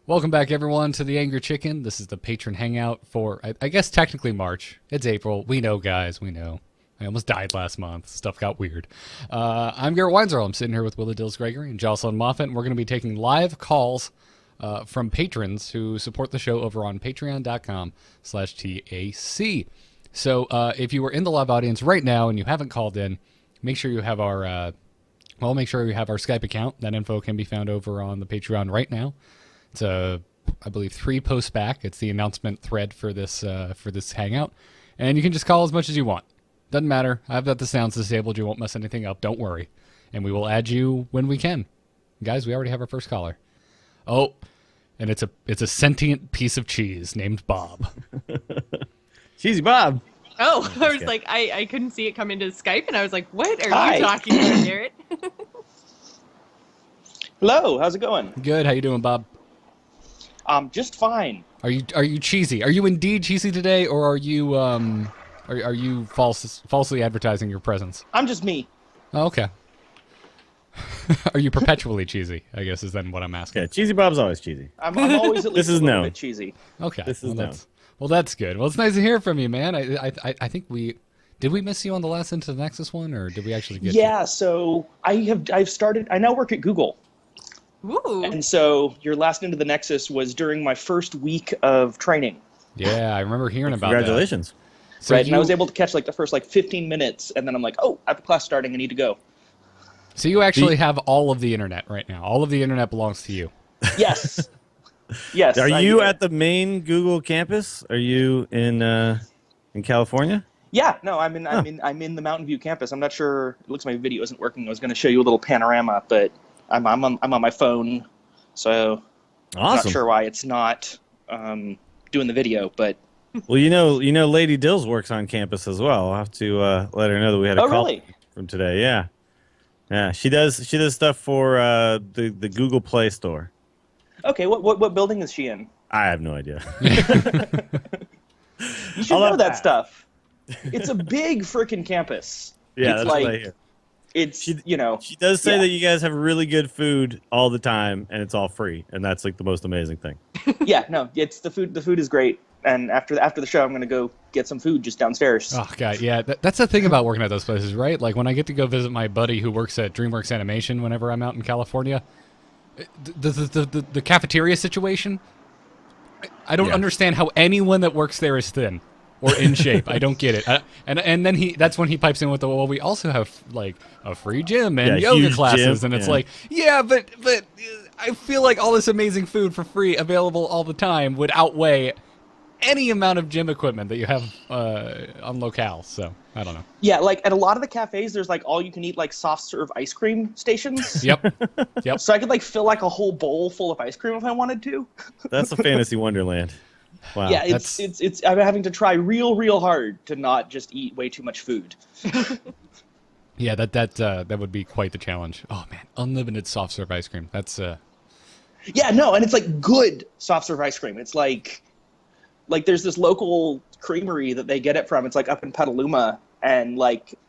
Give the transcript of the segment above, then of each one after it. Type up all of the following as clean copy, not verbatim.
Welcome back, everyone, to the Angry Chicken. This is the Patron Hangout for, I guess, technically March. It's April. We know, guys. We know. I almost died last month. Stuff got weird. I'm Garrett Weinzerl. I'm sitting here with Willie Dills Gregory and Jocelyn Moffat, and we're going to be taking live calls from patrons who support the show over on patreon.com/TAC. So if you were in the live audience right now and you haven't called in, make sure you have our make sure you have our Skype account. That info can be found over on the Patreon right now. It's I believe 3 posts back. It's the announcement thread for this hangout, and you can just call as much as you want. Doesn't matter. I've got the sounds disabled. You won't mess anything up. Don't worry, and we will add you when we can. Guys, we already have our first caller. Oh, and it's a sentient piece of cheese named Bob. Cheesy Bob. Oh, I was like, I couldn't see it come into Skype, and I was like, what are Hi. you talking about, Garrett? Hello, how's it going? Good. How you doing, Bob? Just fine. Are you cheesy? Are you indeed cheesy today, or are you are you falsely advertising your presence? I'm just me. Oh, okay. Are you perpetually cheesy? I guess is then what I'm asking. Yeah, Cheesy Bob's always cheesy. I'm always at least This is a little known. bit cheesy. Okay. This is known. That's good. Well, it's nice to hear from you, man. I think did we miss you on the last Into the Nexus one, or did we actually get Yeah, so I've started. I now work at Google, Ooh. and so your last Into the Nexus was during my first week of training, you? Yeah, I remember hearing about Congratulations. that. So right? And I was able to catch like the first 15 minutes, and then I'm like, oh, I have a class starting. I need to go. So you actually have all of the internet right now. All of the internet belongs to you. Yes, yes. Are I you do. at the main Google campus? Are you in California? Yeah, no, I'm in the Mountain View campus. I'm not sure. It looks like my video isn't working. I was going to show you a little panorama, but I'm on my phone, so I'm Awesome. not sure why it's not doing the video. But Well, you know, Lady Dills works on campus as well. I'll have to let her know that we had a Oh, call really? from today. Yeah, yeah. She does stuff for the Google Play Store. okay, what building is she in? I have no idea. You should I'll know have that to stuff. It's a big freaking campus. Yeah, It's that's like- what I hear. It's She does say Yeah. that you guys have really good food all the time, and it's all free, and that's like the most amazing thing. yeah, no, it's the food. The food is great. And after the show, I'm gonna go get some food just downstairs. Oh god, yeah. That's the thing about working at those places, right? Like when I get to go visit my buddy who works at DreamWorks Animation whenever I'm out in California, the cafeteria situation. I don't Yeah. understand how anyone that works there is thin or in shape. I don't get it. And then that's when he pipes in with the, well, we also have like a free gym and Yeah, yoga huge classes, gym, and it's yeah. like, yeah, but I feel like all this amazing food for free available all the time would outweigh any amount of gym equipment that you have on locale. So I don't know. Yeah, like at a lot of the cafes, there's like all you can eat soft serve ice cream stations. Yep. Yep. So I could fill a whole bowl full of ice cream if I wanted to. That's a fantasy wonderland. Wow. Yeah, that's- it's I'm having to try real hard to not just eat way too much food. Yeah, that would be quite the challenge. Oh man, unlimited soft serve ice cream. That's Yeah, no, and it's good soft serve ice cream. It's like there's this local creamery that they get it from. It's up in Petaluma, and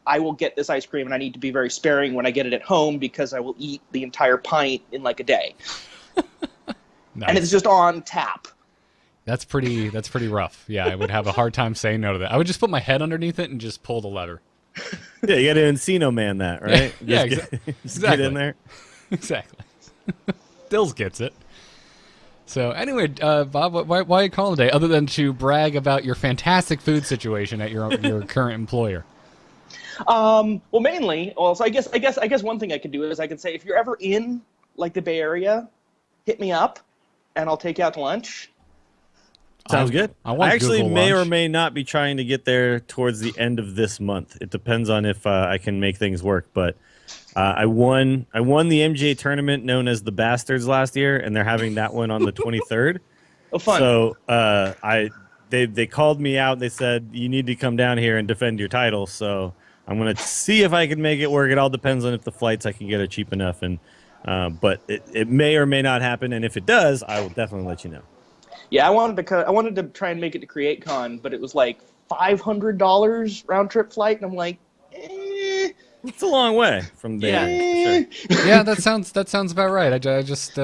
I will get this ice cream, and I need to be very sparing when I get it at home because I will eat the entire pint in a day, nice. and it's just on tap. That's pretty rough. Yeah, I would have a hard time saying no to that. I would just put my head underneath it and just pull the lever. Yeah, you got to Encino Man that, right? Yeah, Just get exactly. in there. Exactly. Dills gets it. So anyway, Bob, why are you calling today? Other than to brag about your fantastic food situation at your current employer. Well, mainly, so I guess one thing I could do is I could say if you're ever in the Bay Area, hit me up, and I'll take you out to lunch. Sounds good. I actually Google may lunch. or may not be trying to get there towards the end of this month. It depends on if I can make things work. But I won the MGA tournament known as the Bastards last year, and they're having that one on the 23rd. Oh, fun. So they called me out. They said you need to come down here and defend your title. So I'm gonna see if I can make it work. It all depends on if the flights I can get are cheap enough, and but it may or may not happen. And if it does, I will definitely let you know. Yeah, I wanted to try and make it to CreateCon, but it was $500 round trip flight, and I'm like, It's a long way from there. Yeah. For sure. Yeah, that sounds about right. I just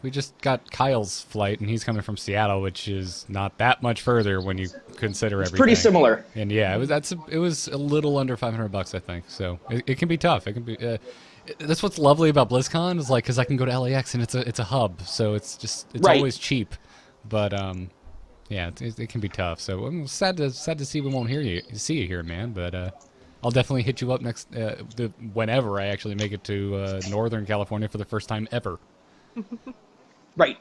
we just got Kyle's flight, and he's coming from Seattle, which is not that much further when you consider It's everything. pretty similar. And yeah, it was a little under $500, I think. So it can be tough. It can be. That's what's lovely about BlizzCon is like because I can go to LAX and it's a hub, so it's Right. always cheap. But yeah, it can be tough. So I'm sad to see we won't see you here, man. But I'll definitely hit you up next whenever I actually make it to Northern California for the first time ever. Right.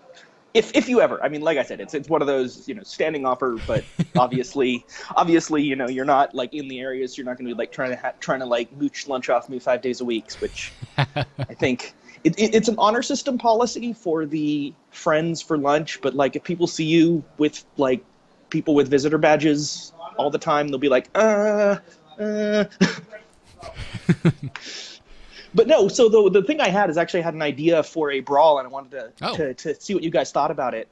If you ever, I mean, like I said, it's one of those, standing offer, but obviously, you're not like in the areas. You're not going to be like trying to like mooch lunch off me 5 days a week, which I think it's an honor system policy for the friends for lunch. But like, if people see you with like people with visitor badges all the time, they'll be like, But no, so the thing I had is actually I had an idea for a brawl, and I wanted to see what you guys thought about it.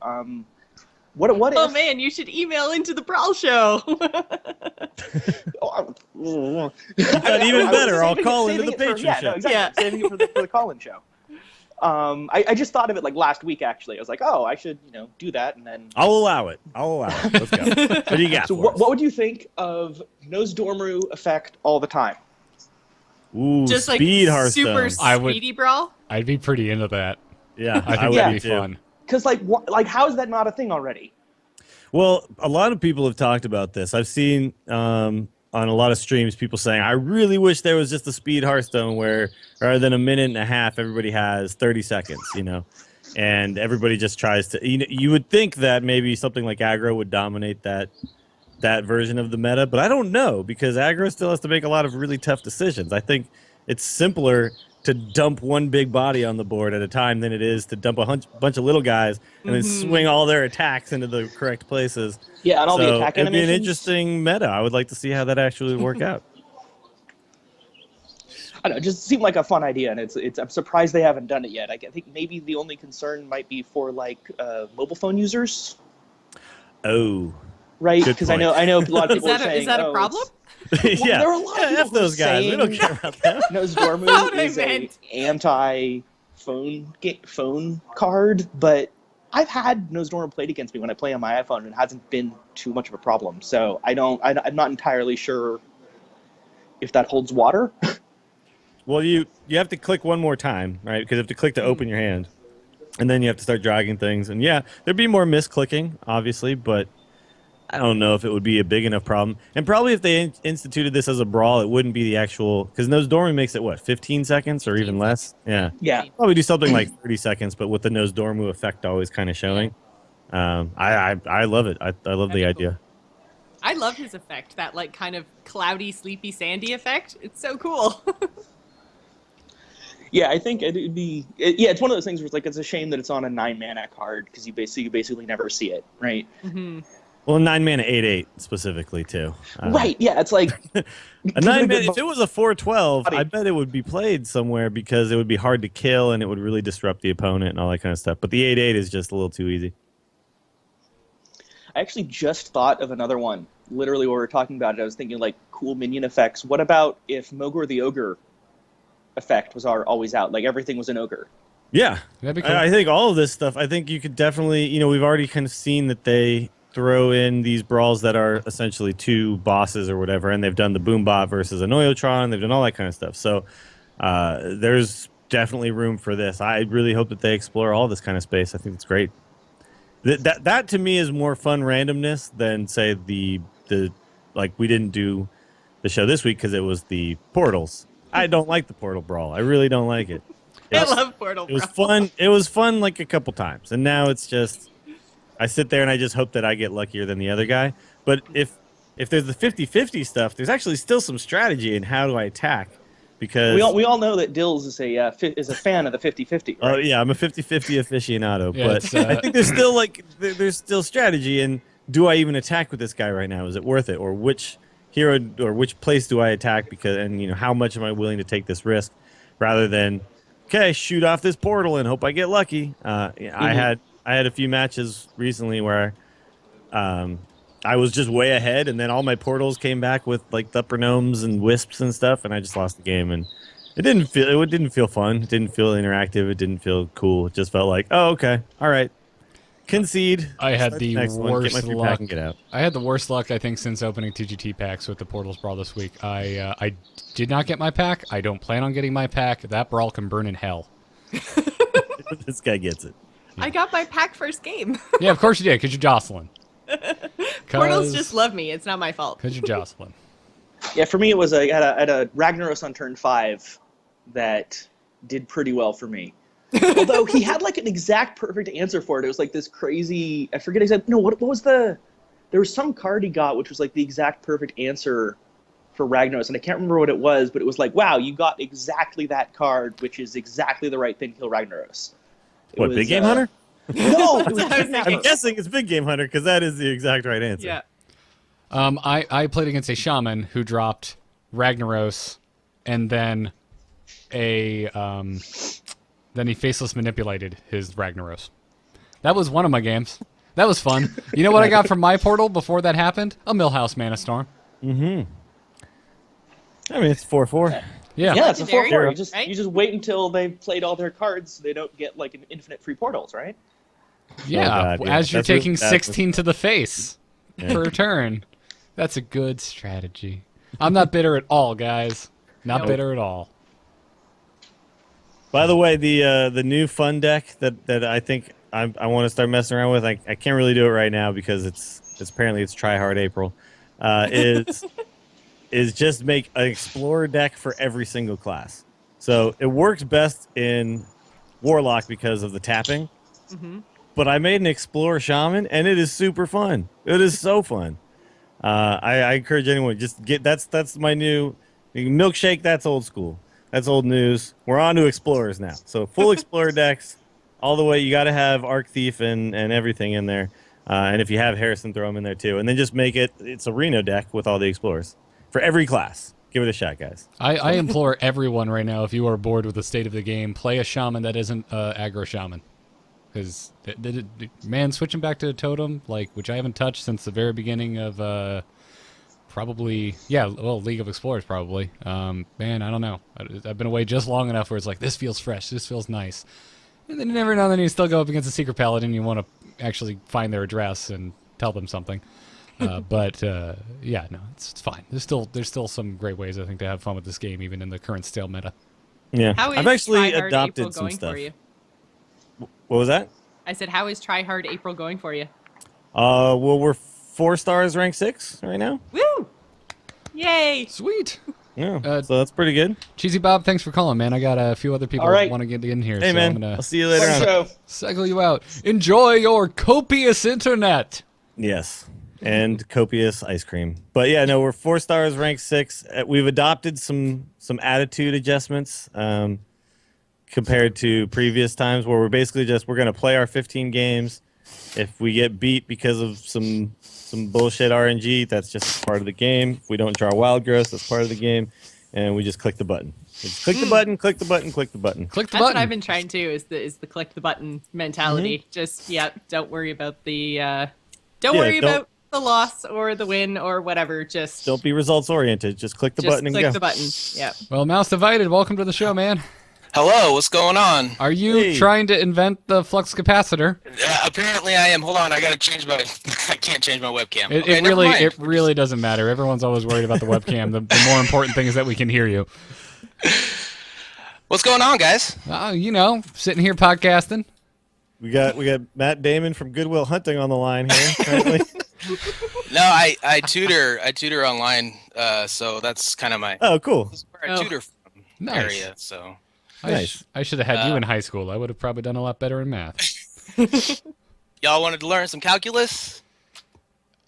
What if? Oh man, you should email into the Brawl Show. Even better, I'll call into the Patron Patron show. No, exactly. Yeah. Saving it for the call-in show. I just thought of it like last week. Actually, I was like, oh, I should do that, and then I'll allow it. Let's go. What do you got? So for us? what would you think of Nose Dormu effect all the time? Ooh, Just like speed Hearthstone. super I would- speedy brawl. I'd be pretty into that. Yeah, I think would that'd be be too. fun. Because like how is that not a thing already? Well, a lot of people have talked about this. I've seen on a lot of streams people saying, I really wish there was just a speed Hearthstone where rather than a minute and a half, everybody has 30 seconds, and everybody just tries to. You would think that maybe something like aggro would dominate that version of the meta, but I don't know because aggro still has to make a lot of really tough decisions. I think it's simpler to dump one big body on the board at a time than it is to dump a bunch of little guys and then swing all their attacks into the correct places. Yeah, and all the attack it'd be an animations. interesting meta. I would like to see how that actually would work out. I don't know, it just seemed like a fun idea, and it's. I'm surprised they haven't done it yet. I think maybe the only concern might be for like mobile phone users, Oh, right? Good Because I point. know a lot of Is people are that saying, is that a "Oh, problem? yeah. there are a lot of people F those who are guys. We don't saying- care about them. Nose Not Dormu what I is a meant. anti-phone card, but I've had Nose Dormu played against me when I play on my iPhone, and it hasn't been too much of a problem. So I'm not entirely sure if that holds water. Well, you have to click one more time, right? Because you have to click to open your hand, and then you have to start dragging things. And yeah, there'd be more misclicking, obviously, but I don't know if it would be a big enough problem. And probably if they instituted this as a brawl, it wouldn't be the actual because Nose Dormu makes it what 15 seconds or even less. Yeah, Yeah. probably do something like 30 seconds, but with the Nose Dormu effect always kind of showing. I love it. I love the That'd be idea. I love his effect, that like kind of cloudy, sleepy, sandy effect. It's so cool. Yeah, I think it'd be. It's one of those things where it's like it's a shame that it's on a 9-mana card because you basically never see it, right? Well, 9-mana 8/8 specifically too. Right. Yeah, it's like A 9-mana. If it was a 4/12, I bet it would be played somewhere because it would be hard to kill and it would really disrupt the opponent and all that kind of stuff. But the 8/8 is just a little too easy. I actually just thought of another one. Literally, while we were talking about it, I was thinking like cool minion effects. What about if Mogor the Ogre effect was always out? Like everything was an ogre. Yeah, That'd be cool. I think all of this stuff. I think you could definitely. We've already kind of seen that they throw in these brawls that are essentially two bosses or whatever, and they've done the Boombot versus an Oiltron. They've done all that kind of stuff. So there's definitely room for this. I really hope that they explore all this kind of space. I think it's great. That to me is more fun randomness than say the like we didn't do the show this week because it was the portals. I don't like the portal brawl. I really don't like it. I love Portal It was Brawl. fun. It was fun like a couple times, and now it's just I sit there and I just hope that I get luckier than the other guy. But if there's the 50-50 stuff, there's actually still some strategy in how do I attack because We all know that Dills is a fan of the 50-50. oh Right? yeah, I'm a 50-50 aficionado, Yeah, but it's, I think there's still there's still strategy in do I even attack with this guy right now? Is it worth it? Or which hero or which place do I attack because how much am I willing to take this risk rather than okay, shoot off this portal and hope I get lucky. I had a few matches recently where I was just way ahead and then all my portals came back with like the upper gnomes and wisps and stuff and I just lost the game and It didn't feel fun. It didn't feel interactive. It didn't feel cool. It just felt like, oh, okay, all right. Concede. I had Start the next one, get my worst free luck. pack and get out. I had the worst luck, I think, since opening TGT packs with the Portals Brawl this week. I did not get my pack. I don't plan on getting my pack. That brawl can burn in hell. This guy gets it. I got my pack first game. Yeah, of course you did, because you're Jocelyn. Portals just love me. It's not my fault. Because you're Jocelyn. Yeah, for me it was I had a Ragnaros on turn 5 that did pretty well for me. Although he had like an exact perfect answer for it. It was like this crazy, I forget exactly, no, what was there was some card he got which was like the exact perfect answer for Ragnaros, and I can't remember what it was, but it was like, wow, you got exactly that card, which is exactly the right thing to kill Ragnaros. What, Big Game Hunter? No, it was what I was Kidnapper. I'm guessing it's Big Game Hunter because that is the exact right answer. Yeah. I played against a shaman who dropped Ragnaros, and then then he faceless manipulated his Ragnaros. That was one of my games. That was fun. You know what I got from my portal before that happened? A Millhouse Mana Storm. Mm-hmm. I mean, it's 4/4. Yeah. It's a Legendary, 4/4. right? You just wait until they've played all their cards so they don't get like an infinite free portals, right? Yeah, God, yeah. as you're That's really taking bad. 16 to the face per turn. That's a good strategy. I'm not bitter at all, guys. Not Nope. bitter at all. By the way, the new fun deck that I think I want to start messing around with, I can't really do it right now because it's apparently it's Try Hard April, is just make an Explorer deck for every single class. So it works best in Warlock because of the tapping, but I made an Explorer Shaman and it is super fun. It is so fun. I encourage anyone just get that's my new milkshake. That's old school. That's old news. We're on to Explorers now. So full Explorer decks all the way. You got to have Arc Thief and everything in there. And if you have Harrison, throw them in there too. And then just make it's a Reno deck with all the Explorers for every class. Give it a shot, guys. I implore everyone right now, if you are bored with the state of the game, play a shaman that isn't aggro shaman. Because, man, switching back to Totem, which I haven't touched since the very beginning of League of Explorers probably. Man, I don't know. I've been away just long enough where it's like, this feels fresh, this feels nice. And then every now and then you still go up against a Secret Paladin, you want to actually find their address and tell them something. Yeah, no, it's fine. There's still some great ways, I think, to have fun with this game, even in the current stale meta. Yeah, How is I've actually Try Hard adopted April some going stuff. for you? What was that? I said, how is Try Hard April going for you? Well, we're 4 stars, rank 6 right now. Woo! Yay! Sweet. Yeah, so that's pretty good. Cheesy Bob, thanks for calling, man. I got a few other people All right. want to get in here. Hey, so man, I'm gonna I'll see you later Fun on. show. cycle you out. Enjoy your copious internet. Yes, and copious ice cream. But yeah, no, we're 4 stars, rank 6. We've adopted some attitude adjustments compared to previous times, where we're basically we're going to play our 15 games. If we get beat because of some bullshit RNG, that's just part of the game. If we don't draw wild growth, that's part of the game, and we just click the button. We just click the button, click the button, click the button. Click the That's button. what I've been trying to is the click the button mentality. Just don't worry about the don't Yeah, worry don't- about the loss or the win or whatever. Just Don't be results oriented. Just click the just button and click go. the button. Yeah. Well, Mouse Divided, welcome to the show, man. Hello, what's going on? Are you Hey. trying to invent the flux capacitor? Apparently I am. Hold on, I gotta change my. I can't change my webcam. It, Okay, it never really mind. it really doesn't matter. Everyone's always worried about the webcam. The more important thing is that we can hear you. What's going on, guys? Sitting here podcasting. We got Matt Damon from Goodwill Hunting on the line here. Currently. No, I tutor online. So that's kind of my Oh, cool. this is where I Oh. tutor from Nice. area. So Nice. I should have had you in high school. I would have probably done a lot better in math. y'all wanted to learn some calculus?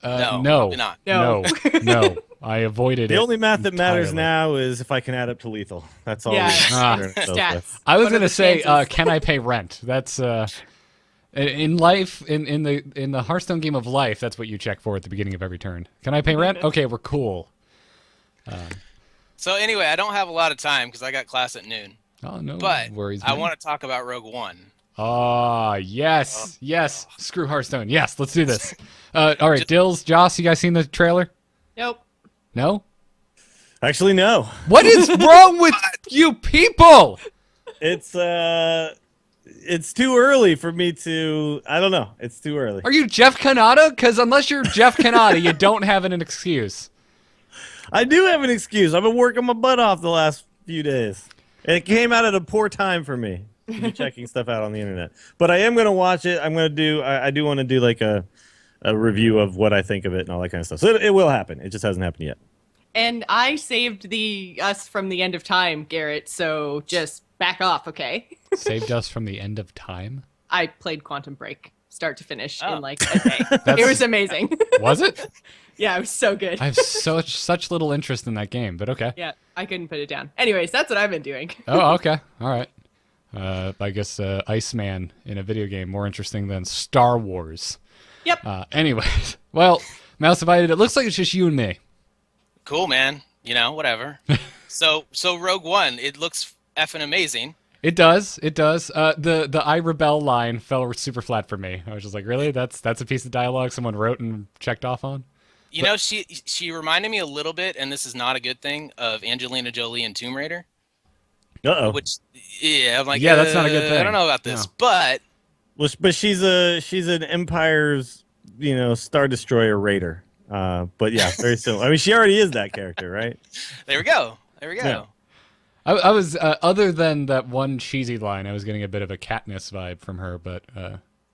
No, No. probably not. No. No. I avoided it. The only math that matters entirely. now is if I can add up to lethal. That's all. Yeah. we're concerned Stats. with. I was What are going to the say, chances? can I pay rent? That's in life, in the Hearthstone game of life. That's what you check for at the beginning of every turn. Can I pay rent? Okay, we're cool. So anyway, I don't have a lot of time because I got class at noon. Oh no But worries. I man. want to talk about Rogue One. Ah, yes, yes. Screw Hearthstone. Yes, let's do this. All right, Dills, Joss, you guys seen the trailer? Nope. No. Actually, no. What is wrong with you people? It's too early for me to. I don't know. It's too early. Are you Jeff Kanata? Because unless you're Jeff Kanata, you don't have an excuse. I do have an excuse. I've been working my butt off the last few days. And it came out at a poor time for me to be checking stuff out on the internet. But I am going to watch it. I'm going to do. I do want to do like a review of what I think of it and all that kind of stuff. So it will happen. It just hasn't happened yet. And I saved us from the end of time, Garrett. So just back off, okay? Saved us from the end of time? I played Quantum Break start to finish Oh. in like a day. It was amazing. Was it? Yeah, it was so good. I have such little interest in that game, but okay. Yeah, I couldn't put it down. Anyways, that's what I've been doing. Oh, okay. All right. I guess Iceman in a video game more interesting than Star Wars. Yep. Anyways, well, Mouse Divided, it looks like it's just you and me. Cool, man. You know, whatever. So Rogue One, it looks effing amazing. It does. It does. The I Rebel line fell super flat for me. I was just like, really? That's a piece of dialogue someone wrote and checked off on? You know, she reminded me a little bit, and this is not a good thing, of Angelina Jolie in Tomb Raider. Uh-oh. Which, yeah, I'm like, Yeah, that's not a good thing. I don't know about this, No. but Well, but she's an Empire's, Star Destroyer raider. But yeah, very similar. I mean, she already is that character, right? there we go. There we go. Yeah. I was, other than that one cheesy line, I was getting a bit of a Katniss vibe from her, but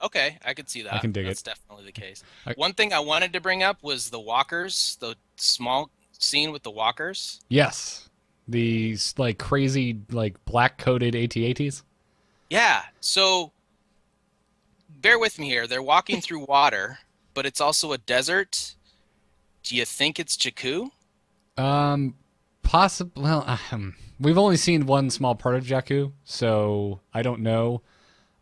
Okay, I could see that. I can dig That's it. definitely the case. I- One thing I wanted to bring up was the walkers, the small scene with the walkers. yes. These, like, crazy, like, black-coated AT-ATs. Yeah, so bear with me here. They're walking through water, but it's also a desert. Do you think it's Jakku? Possibly. Well, we've only seen one small part of Jakku, so I don't know.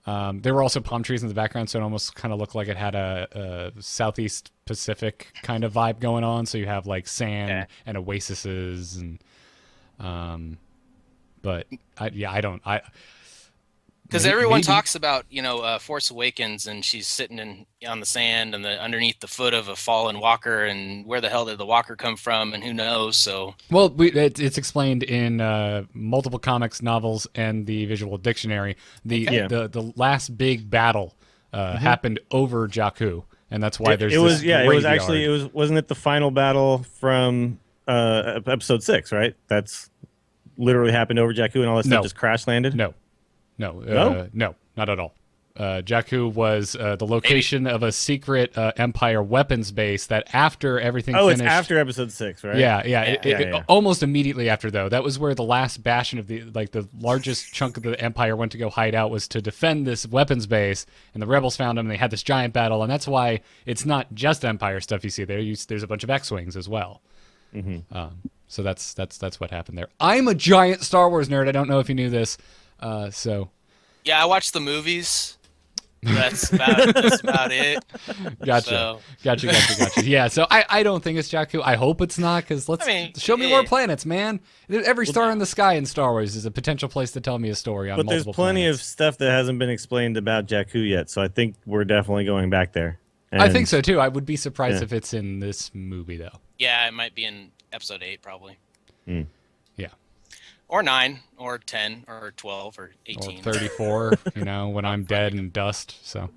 There were also palm trees in the background, so it almost kind of looked like it had a Southeast Pacific kind of vibe going on. So you have like sand and oases, and but I don't. Because May- everyone maybe. talks about, Force Awakens, and she's sitting on the sand and underneath the foot of a fallen walker, and where the hell did the walker come from, and who knows? So Well, it's explained in multiple comics, novels, and the visual dictionary. The last big battle happened over Jakku, and that's why there's it was this yeah, it was graveyard. actually wasn't it the final battle from episode 6, right? That's literally happened over Jakku and all that No. stuff just crash landed. No, no, not at all. Jakku was the location of a secret Empire weapons base that after everything finished... it's after episode 6, right? Yeah. Yeah. Almost immediately after, though. That was where the last bastion of the largest chunk of the Empire went to go hide out, was to defend this weapons base, and the rebels found them, and they had this giant battle, and that's why it's not just Empire stuff you see there. There's a bunch of X-Wings as well. Mm-hmm. So that's what happened there. I'm a giant Star Wars nerd. I don't know if you knew this. So... yeah, I watched the movies. That's about it. Gotcha. Yeah, so I don't think it's Jakku. I hope it's not, because show me more planets, man. Every star in the sky in Star Wars is a potential place to tell me a story on But there's multiple plenty planets. of stuff that hasn't been explained about Jakku yet, so I think we're definitely going back there. I And- think so, too. I would be surprised Yeah. if it's in this movie, though. Yeah, it might be in episode 8 probably. Mm. Yeah. Or 9, or 10, or 12, or 18. Or 34, when I'm dead in dust, so...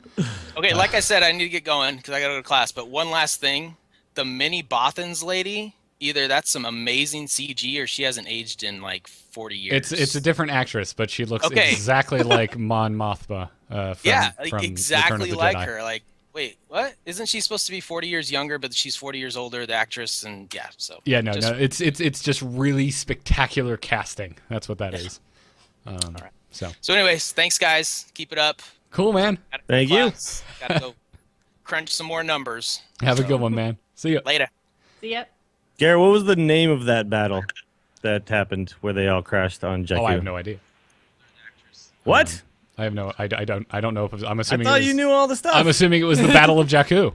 Okay, like I said, I need to get going because I got to go to class. But one last thing, the Minnie Bothans lady, either that's some amazing CG or she hasn't aged in like 40 years. It's a different actress, but she looks Okay. exactly like Mon Mothma from like Return of exactly the like Jedi. her. Like, wait, what? Isn't she supposed to be 40 years younger, but she's 40 years older, the actress? And yeah, so Yeah, no, just- it's just really spectacular casting. That's what that is. All right. So So, anyways, thanks guys. Keep it up. cool, man. Gotta go to Thank you. class. Gotta go crunch some more numbers. Have a So, good one, man. See ya. Later. See ya. Garrett, what was the name of that battle that happened where they all crashed on Jakku? Oh, I have no idea. What? I have no. I don't know if it was, I'm I assuming. thought it was, you knew all the stuff. I'm assuming it was the Battle of Jakku. It's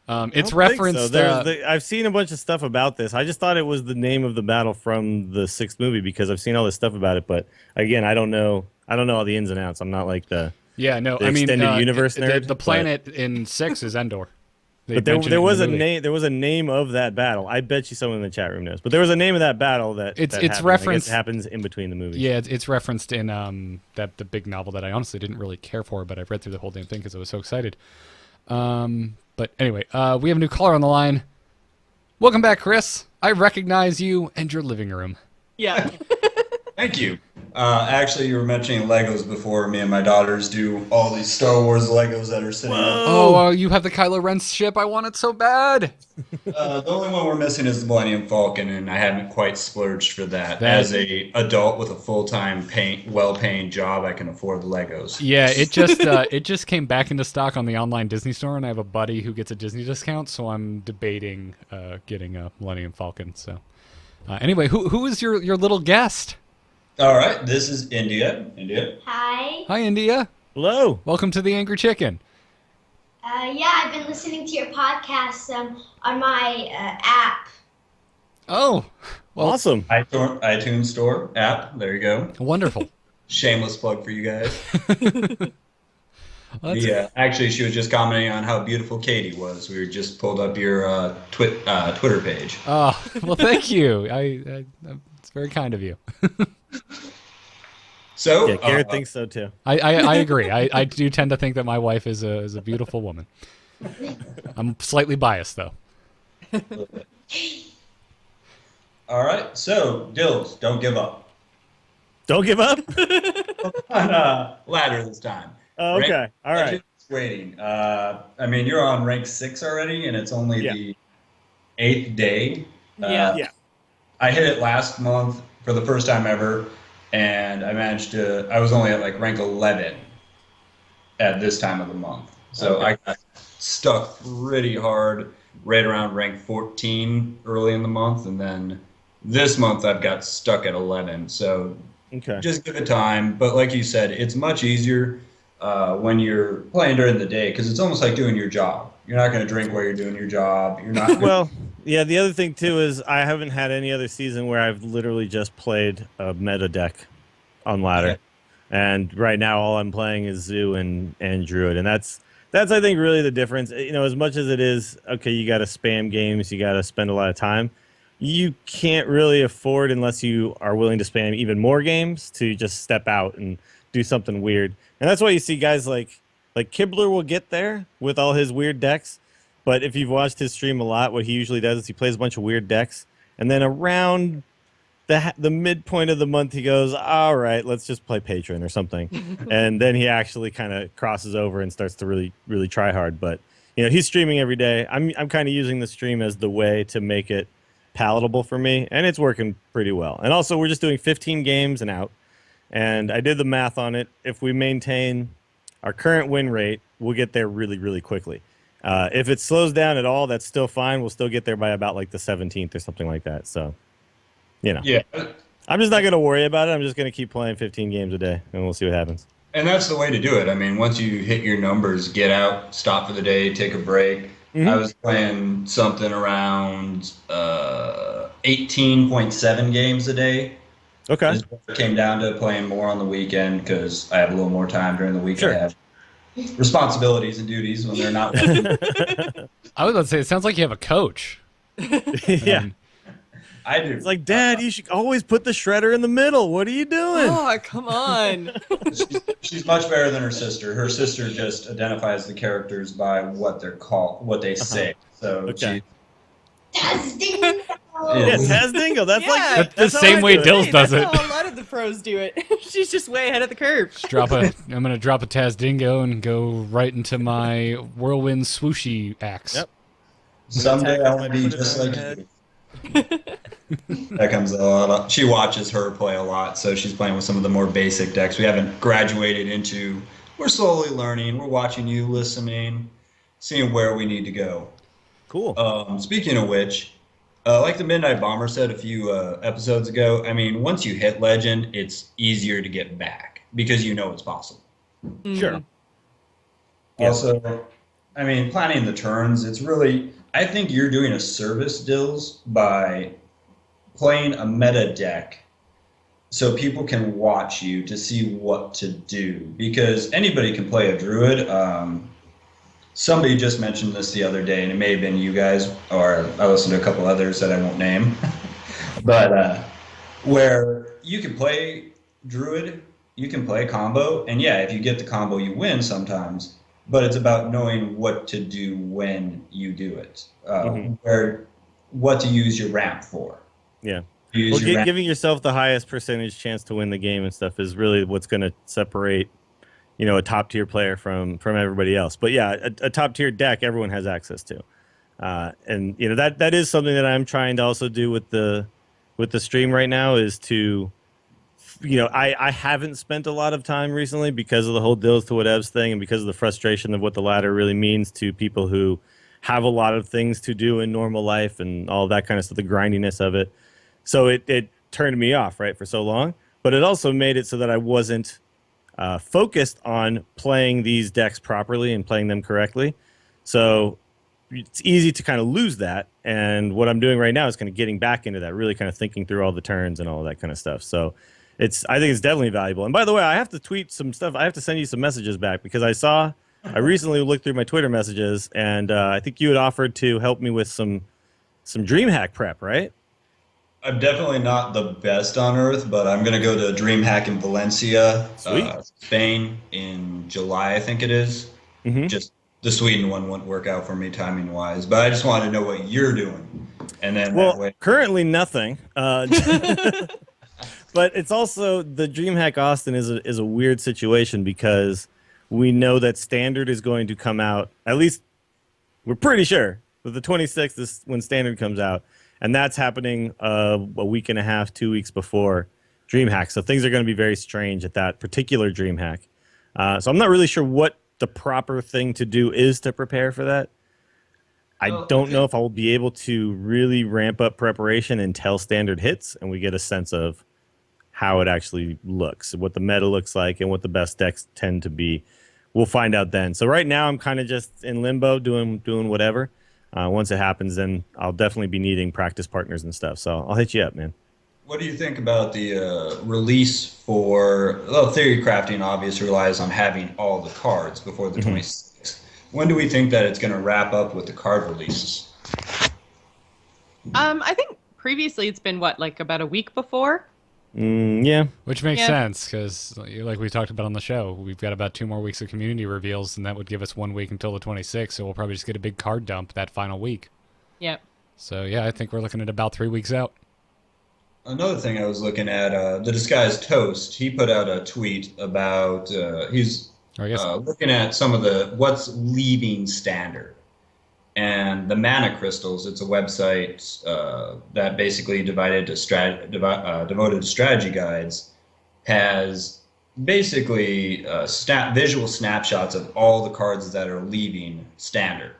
I don't think so. referenced. I've seen a bunch of stuff about this. I just thought it was the name of the battle from the 6th movie because I've seen all this stuff about it. But again, I don't know all the ins and outs. I'm not like the. Yeah, no. the I mean, extended universe nerd, the planet in 6 is Endor. But there was a name. There was a name of that battle. I bet you someone in the chat room knows. But there was a name of that battle that it's happened. referenced. I guess it happens in between the movies. Yeah, it's referenced in the big novel that I honestly didn't really care for, but I've read through the whole damn thing because I was so excited. But anyway, we have a new caller on the line. Welcome back, Chris. I recognize you and your living room. Yeah. Thank you. Actually, you were mentioning Legos before. Me and my daughters do all these Star Wars Legos that are sitting there. Oh, you have the Kylo Ren ship. I want it so bad. The only one we're missing is the Millennium Falcon, and I haven't quite splurged for that. As a adult with a full-time, well-paying job, I can afford the Legos. Yeah, it just came back into stock on the online Disney store, and I have a buddy who gets a Disney discount, so I'm debating getting a Millennium Falcon. So, anyway, who is your little guest? All right, this is India. India. Hi. Hi, India. Hello. Welcome to the Angry Chicken. Yeah, I've been listening to your podcast on my app. Oh, well, Awesome. iTunes Store app. There you go. Wonderful. Shameless plug for you guys. Well, Actually, she was just commenting on how beautiful Katie was. We just pulled up your Twitter page. Oh, well, thank you. It's very kind of you. So, Yeah, Garrett thinks so too. I agree. I do tend to think that my wife is a beautiful woman. I'm slightly biased, though. all right. So, Dills, don't give up. Don't give up. On ladder this time. Oh, okay. All right. Waiting. I mean, you're on rank 6 already, and it's only the 8th day. Yeah. I hit it last month for the first time ever, and I was only at like rank 11 at this time of the month. So I got stuck pretty hard right around rank 14 early in the month, and then this month I've got stuck at 11. So just give it time. But like you said, it's much easier when you're playing during the day because it's almost like doing your job. You're not going to drink while you're doing your job. You're not. Well, yeah. The other thing too is I haven't had any other season where I've literally just played a meta deck on ladder, Okay. and right now all I'm playing is Zoo and Druid, and that's I think really the difference. You know, as much as it is okay, you got to spam games, you got to spend a lot of time. You can't really afford unless you are willing to spam even more games to just step out and do something weird. And that's why you see guys like Kibler will get there with all his weird decks. But if you've watched his stream a lot, what he usually does is he plays a bunch of weird decks. And then around the midpoint of the month, he goes, all right, let's just play Patron or something. And then he actually kind of crosses over and starts to really, really try hard. But, you know, he's streaming every day. I'm kind of using the stream as the way to make it palatable for me. And it's working pretty well. And also, we're just doing 15 games and out. And I did the math on it. If we maintain our current win rate, we'll get there really, really quickly. If it slows down at all, that's still fine. We'll still get there by about like the 17th or something like that. So, you know. Yeah. I'm just not going to worry about it. I'm just going to keep playing 15 games a day, and we'll see what happens. And that's the way to do it. I mean, once you hit your numbers, get out, stop for the day, take a break. Mm-hmm. I was playing something around 18.7 games a day. Okay. It came down to playing more on the weekend because I have a little more time during the week. Sure. I have responsibilities and duties when they're not. I was about to say, it sounds like you have a coach. Yeah. I do. It's like, Dad, you should always put the shredder in the middle. What are you doing? Oh, come on. She's much better than her sister. Her sister just identifies the characters by what they're called, what they say. So Okay. Tasdingo. Yeah, Taz Dingle. That's Yeah. like The how same I way do it. Dills does That's it. how a lot of the pros do it. She's just way ahead of the curve. I'm gonna drop a Tazdingo and go right into my whirlwind swooshy axe. Yep. someday I want to be Put it just on like her you. That comes a lot. She watches her play a lot, so she's playing with some of the more basic decks. We haven't graduated into. We're slowly learning. We're watching you, listening, seeing where we need to go. Cool. Speaking of which, like the Midnight Bomber said a few episodes ago, I mean, once you hit Legend, it's easier to get back because you know it's possible. Sure. Also, I mean, planning the turns, it's really, I think you're doing a service, Dills, by playing a meta deck so people can watch you to see what to do. Because anybody can play a druid. somebody just mentioned this the other day, and it may have been you guys, or I listened to a couple others that I won't name, but where you can play Druid, you can play combo, and yeah, if you get the combo, you win sometimes, but it's about knowing what to do when you do it, what to use your ramp for. Yeah. Well, giving yourself the highest percentage chance to win the game and stuff is really what's going to separate, a top tier player from everybody else. But yeah, a top tier deck everyone has access to, and that is something that I'm trying to also do with the stream right now is to, I haven't spent a lot of time recently because of the whole deals to whatevs thing and because of the frustration of what the ladder really means to people who have a lot of things to do in normal life and all that kind of stuff, the grindiness of it. So it turned me off, right, for so long. But it also made it so that I wasn't focused on playing these decks properly and playing them correctly. So it's easy to kind of lose that. And what I'm doing right now is kind of getting back into that, really kind of thinking through all the turns and all of that kind of stuff. So I think it's definitely valuable. And by the way, I have to tweet some stuff. I have to send you some messages back because I recently looked through my Twitter messages, and I think you had offered to help me with some DreamHack prep, right? I'm definitely not the best on earth, but I'm going to go to DreamHack in Valencia, Spain in July, I think it is. Mm-hmm. Just the Sweden one wouldn't work out for me timing-wise, but I just wanted to know what you're doing. And then currently nothing. But it's also the DreamHack Austin is a weird situation because we know that Standard is going to come out, at least we're pretty sure that the 26th is when Standard comes out. And that's happening a week and a half, 2 weeks before DreamHack. So things are going to be very strange at that particular DreamHack. So I'm not really sure what the proper thing to do is to prepare for that. I don't know if I will be able to really ramp up preparation until Standard hits and we get a sense of how it actually looks, what the meta looks like, and what the best decks tend to be. We'll find out then. So right now I'm kind of just in limbo doing whatever. Once it happens, then I'll definitely be needing practice partners and stuff. So I'll hit you up, man. What do you think about the release for Theory Crafting? Obviously relies on having all the cards before the 26th. When do we think that it's going to wrap up with the card releases? I think previously it's been about a week before. Yeah, which makes sense because, like we talked about on the show, we've got about 2 more weeks of community reveals, and that would give us 1 week until the 26th. So we'll probably just get a big card dump that final week. Yep. So yeah, I think we're looking at about 3 weeks out. Another thing I was looking at, the Disguised Toast. He put out a tweet about he's looking at some of what's leaving Standard. And the Mana Crystals, it's a website that basically devoted to strategy guides, has basically visual snapshots of all the cards that are leaving Standard.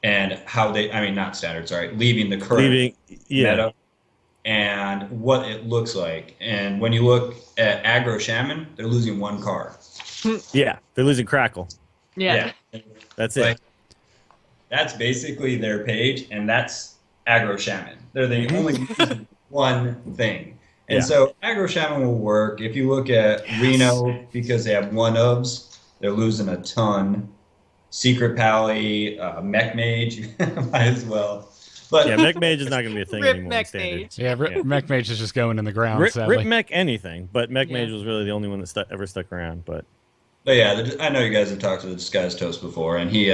And how leaving the current meta and what it looks like. And when you look at Aggro Shaman, they're losing 1 card. Yeah, they're losing Crackle. Yeah. That's it. That's basically their page, and that's Aggro Shaman. They're the only one thing. And so Aggro Shaman will work. If you look at Reno, because they have 1-ofs, they're losing a ton. Secret Pally, Mech Mage, might as well. But Mech Mage is not going to be a thing anymore. Mech Mage. Mech Mage is just going in the ground. Rip Mech anything, but Mech Mage was really the only one that ever stuck around. But yeah, I know you guys have talked to the Disguised Toast before, and he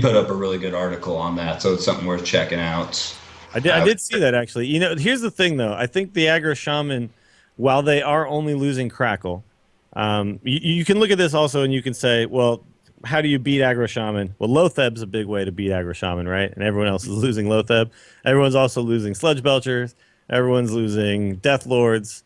put up a really good article on that, so it's something worth checking out. I did see that, actually. Here's the thing, though. I think the Aggro Shaman, while they are only losing Crackle, you can look at this also and you can say, well, how do you beat Aggro Shaman? Well, Lotheb's a big way to beat Aggro Shaman, right? And everyone else is losing Lotheb. Everyone's also losing Sludge Belchers. Everyone's losing Death Lords.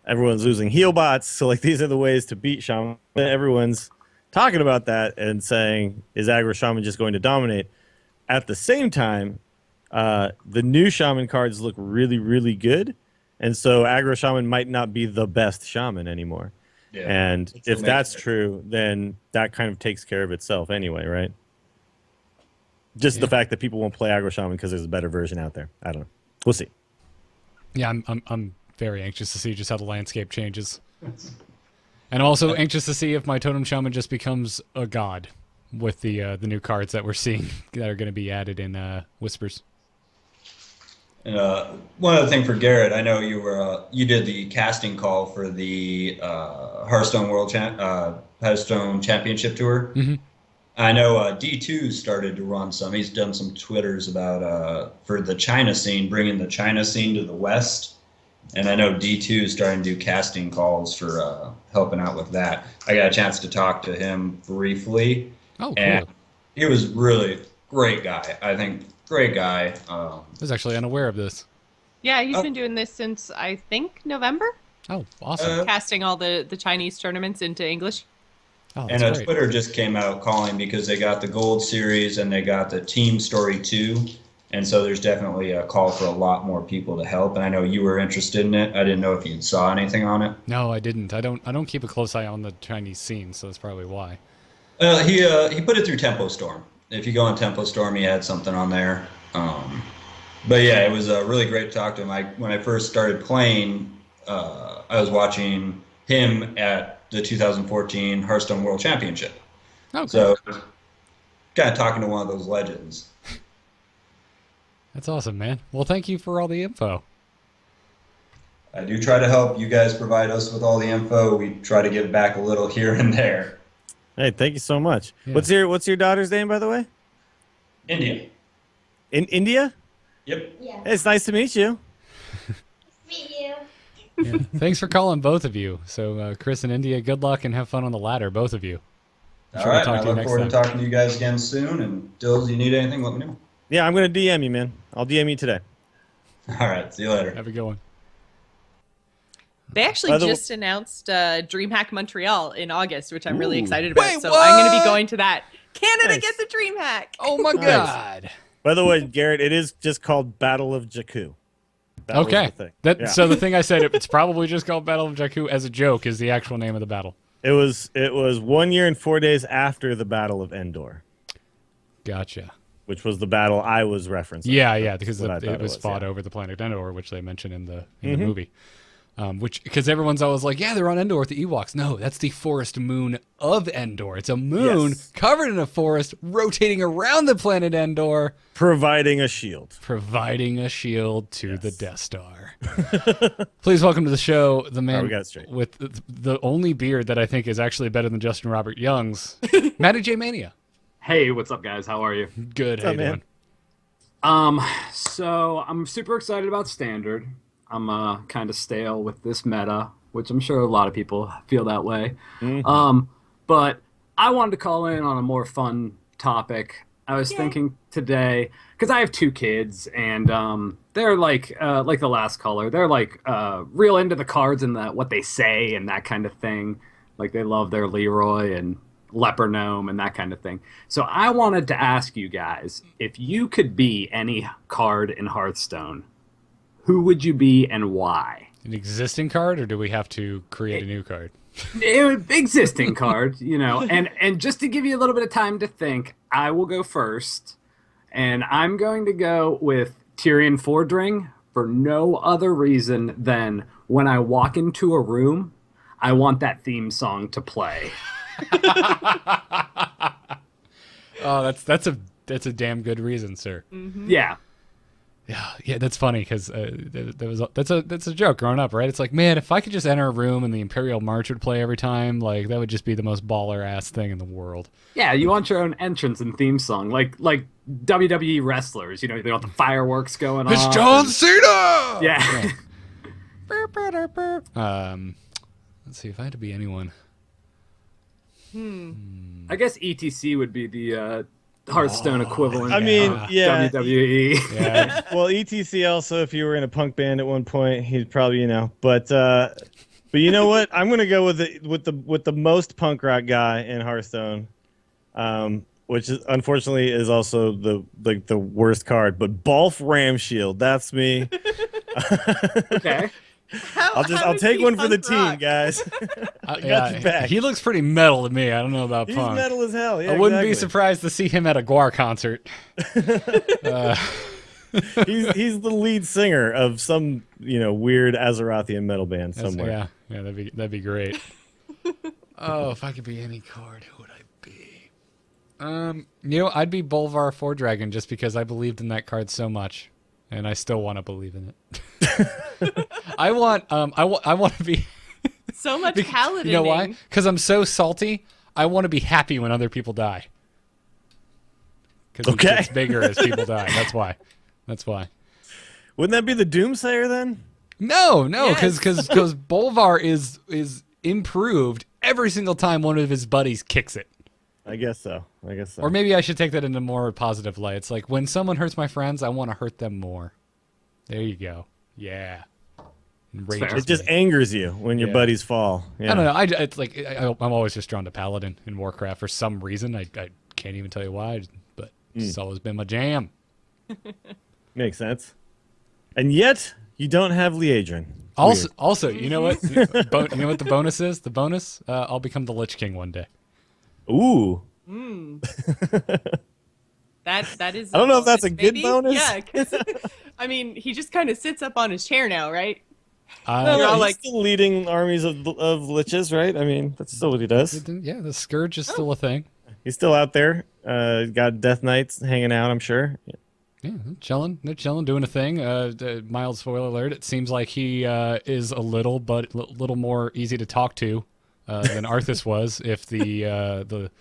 Everyone's losing Healbots. So, these are the ways to beat Shaman. Everyone's talking about that and saying, is Aggro Shaman just going to dominate? At the same time, the new Shaman cards look really, really good. And so Aggro Shaman might not be the best Shaman anymore. Yeah, and if that's true, then that kind of takes care of itself anyway, right? Just the fact that people won't play Aggro Shaman because there's a better version out there. I don't know. We'll see. Yeah, I'm very anxious to see just how the landscape changes. And I'm also anxious to see if my Totem Shaman just becomes a god. with the new cards that we're seeing that are going to be added in Whispers. And one other thing for Garrett, I know you did the casting call for the Hearthstone Hearthstone Championship Tour. Mm-hmm. I know D2 started to run some. He's done some Twitters about for the China scene, bringing the China scene to the West. And I know D2 is starting to do casting calls for helping out with that. I got a chance to talk to him briefly. Oh, cool. And he was really great guy. I think great guy. I was actually unaware of this. Yeah, he's been doing this since, I think, November. Oh, awesome. Casting all the Chinese tournaments into English. Oh, And that's great. Twitter just came out calling because they got the Gold Series and they got the Team Story 2. And so there's definitely a call for a lot more people to help. And I know you were interested in it. I didn't know if you saw anything on it. No, I didn't. I don't keep a close eye on the Chinese scene, so that's probably why. He put it through Tempo Storm. If you go on Tempo Storm, he had something on there. But yeah, it was really great to talk to him. When I first started playing, I was watching him at the 2014 Hearthstone World Championship. Okay. So kind of talking to one of those legends. That's awesome, man. Well, thank you for all the info. I do try to help you guys provide us with all the info. We try to give back a little here and there. Hey, thank you so much. Yeah. What's your daughter's name, by the way? India. In India? Yep. Yeah. It's nice to meet you. Meet you. Yeah. Thanks for calling, both of you. So, Chris and India, good luck and have fun on the ladder, both of you. All right. I look forward to talking to you guys again soon. And Dills, you need anything, let me know. Yeah, I'm going to DM you, man. I'll DM you today. All right. See you later. Have a good one. They actually just announced DreamHack Montreal in August, which I'm really excited about. Wait, so what? I'm going to be going to that. Canada Nice. gets a DreamHack. Oh, my God. By the way, Garrett, it is just called Battle of Jakku. That was Okay. the thing. Yeah. So the thing I said, it's probably just called Battle of Jakku as a joke, is the actual name of the battle. It was 1 year and 4 days after the Battle of Endor, Gotcha. which was the battle I was referencing. Yeah, because what I thought it was fought yeah. over the planet Endor, which they mentioned in the movie. Because everyone's always like, yeah, they're on Endor with the Ewoks. No, that's the forest moon of Endor. It's a moon covered in a forest rotating around the planet Endor, Providing a shield. providing a shield to the Death Star. Please welcome to the show the man we got it straight. with the only beard that I think is actually better than Justin Robert Young's, Matty J Mania. Hey, what's up, guys? How are you? Good, how you up, man? doing? So I'm super excited about Standard. I'm kind of stale with this meta, which I'm sure a lot of people feel that way. But I wanted to call in on a more fun topic. I was thinking today, because I have 2 kids, and they're like the last caller. They're like real into the cards and what they say and that kind of thing. Like they love their Leroy and Leper Gnome and that kind of thing. So I wanted to ask you guys, if you could be any card in Hearthstone, who would you be and why? An existing card, or do we have to create a new card? Existing card, and just to give you a little bit of time to think, I will go first, and I'm going to go with Tyrion Fordring for no other reason than when I walk into a room, I want that theme song to play. Oh, that's a damn good reason, sir. Yeah. Yeah, that's funny because that's a joke growing up, right? It's like, man, if I could just enter a room and the Imperial March would play every time, like that would just be the most baller ass thing in the world. Yeah, you want your own entrance and theme song, like WWE wrestlers. They want the fireworks going on. It's John Cena. Yeah. Let's see if I had to be anyone. I guess ETC would be the Hearthstone equivalent. I mean, yeah. WWE. Yeah, Well, ETC also, if you were in a punk band at one point, he'd probably, But you know what? I'm gonna go with the most punk rock guy in Hearthstone, which is unfortunately is also the worst card. But Balf Ramshield, that's me. Okay. I'll take one for the team, guys. I got your back. He looks pretty metal to me. I don't know about He's punk. metal as hell. Yeah, I wouldn't be exactly. surprised to see him at a Guar concert. He's the lead singer of some weird Azerothian metal band somewhere. Yeah, that'd be great. Oh, if I could be any card, who would I be? I'd be Bolvar 4 Dragon just because I believed in that card so much, and I still want to believe in it. I want to be So much paladining. You know why? Because I'm so salty. I want to be happy when other people die. Because it gets bigger as people die. That's why. Wouldn't that be the Doomsayer then? No, because Bolvar is improved every single time one of his buddies kicks it. I guess so. Or maybe I should take that in a more positive light. It's like when someone hurts my friends, I want to hurt them more. There you go. Yeah. It just angers you when your buddies fall. Yeah. I don't know. It's like I'm always just drawn to Paladin in Warcraft for some reason. I can't even tell you why, but it's always been my jam. Makes sense. And yet you don't have Liedrin. Also, you know what? You know what the bonus is? The bonus, I'll become the Lich King one day. Ooh. That is. I don't know if that's a good bonus. Yeah, because I mean, he just kind of sits up on his chair now, right? He's still leading armies of liches, right? I mean, that's still what he does. Yeah, the Scourge is still a thing. He's still out there. Got Death Knights hanging out, I'm sure. Yeah, they're chilling, doing a thing. Mild spoiler alert, it seems like he is a little more easy to talk to than Arthas was. If the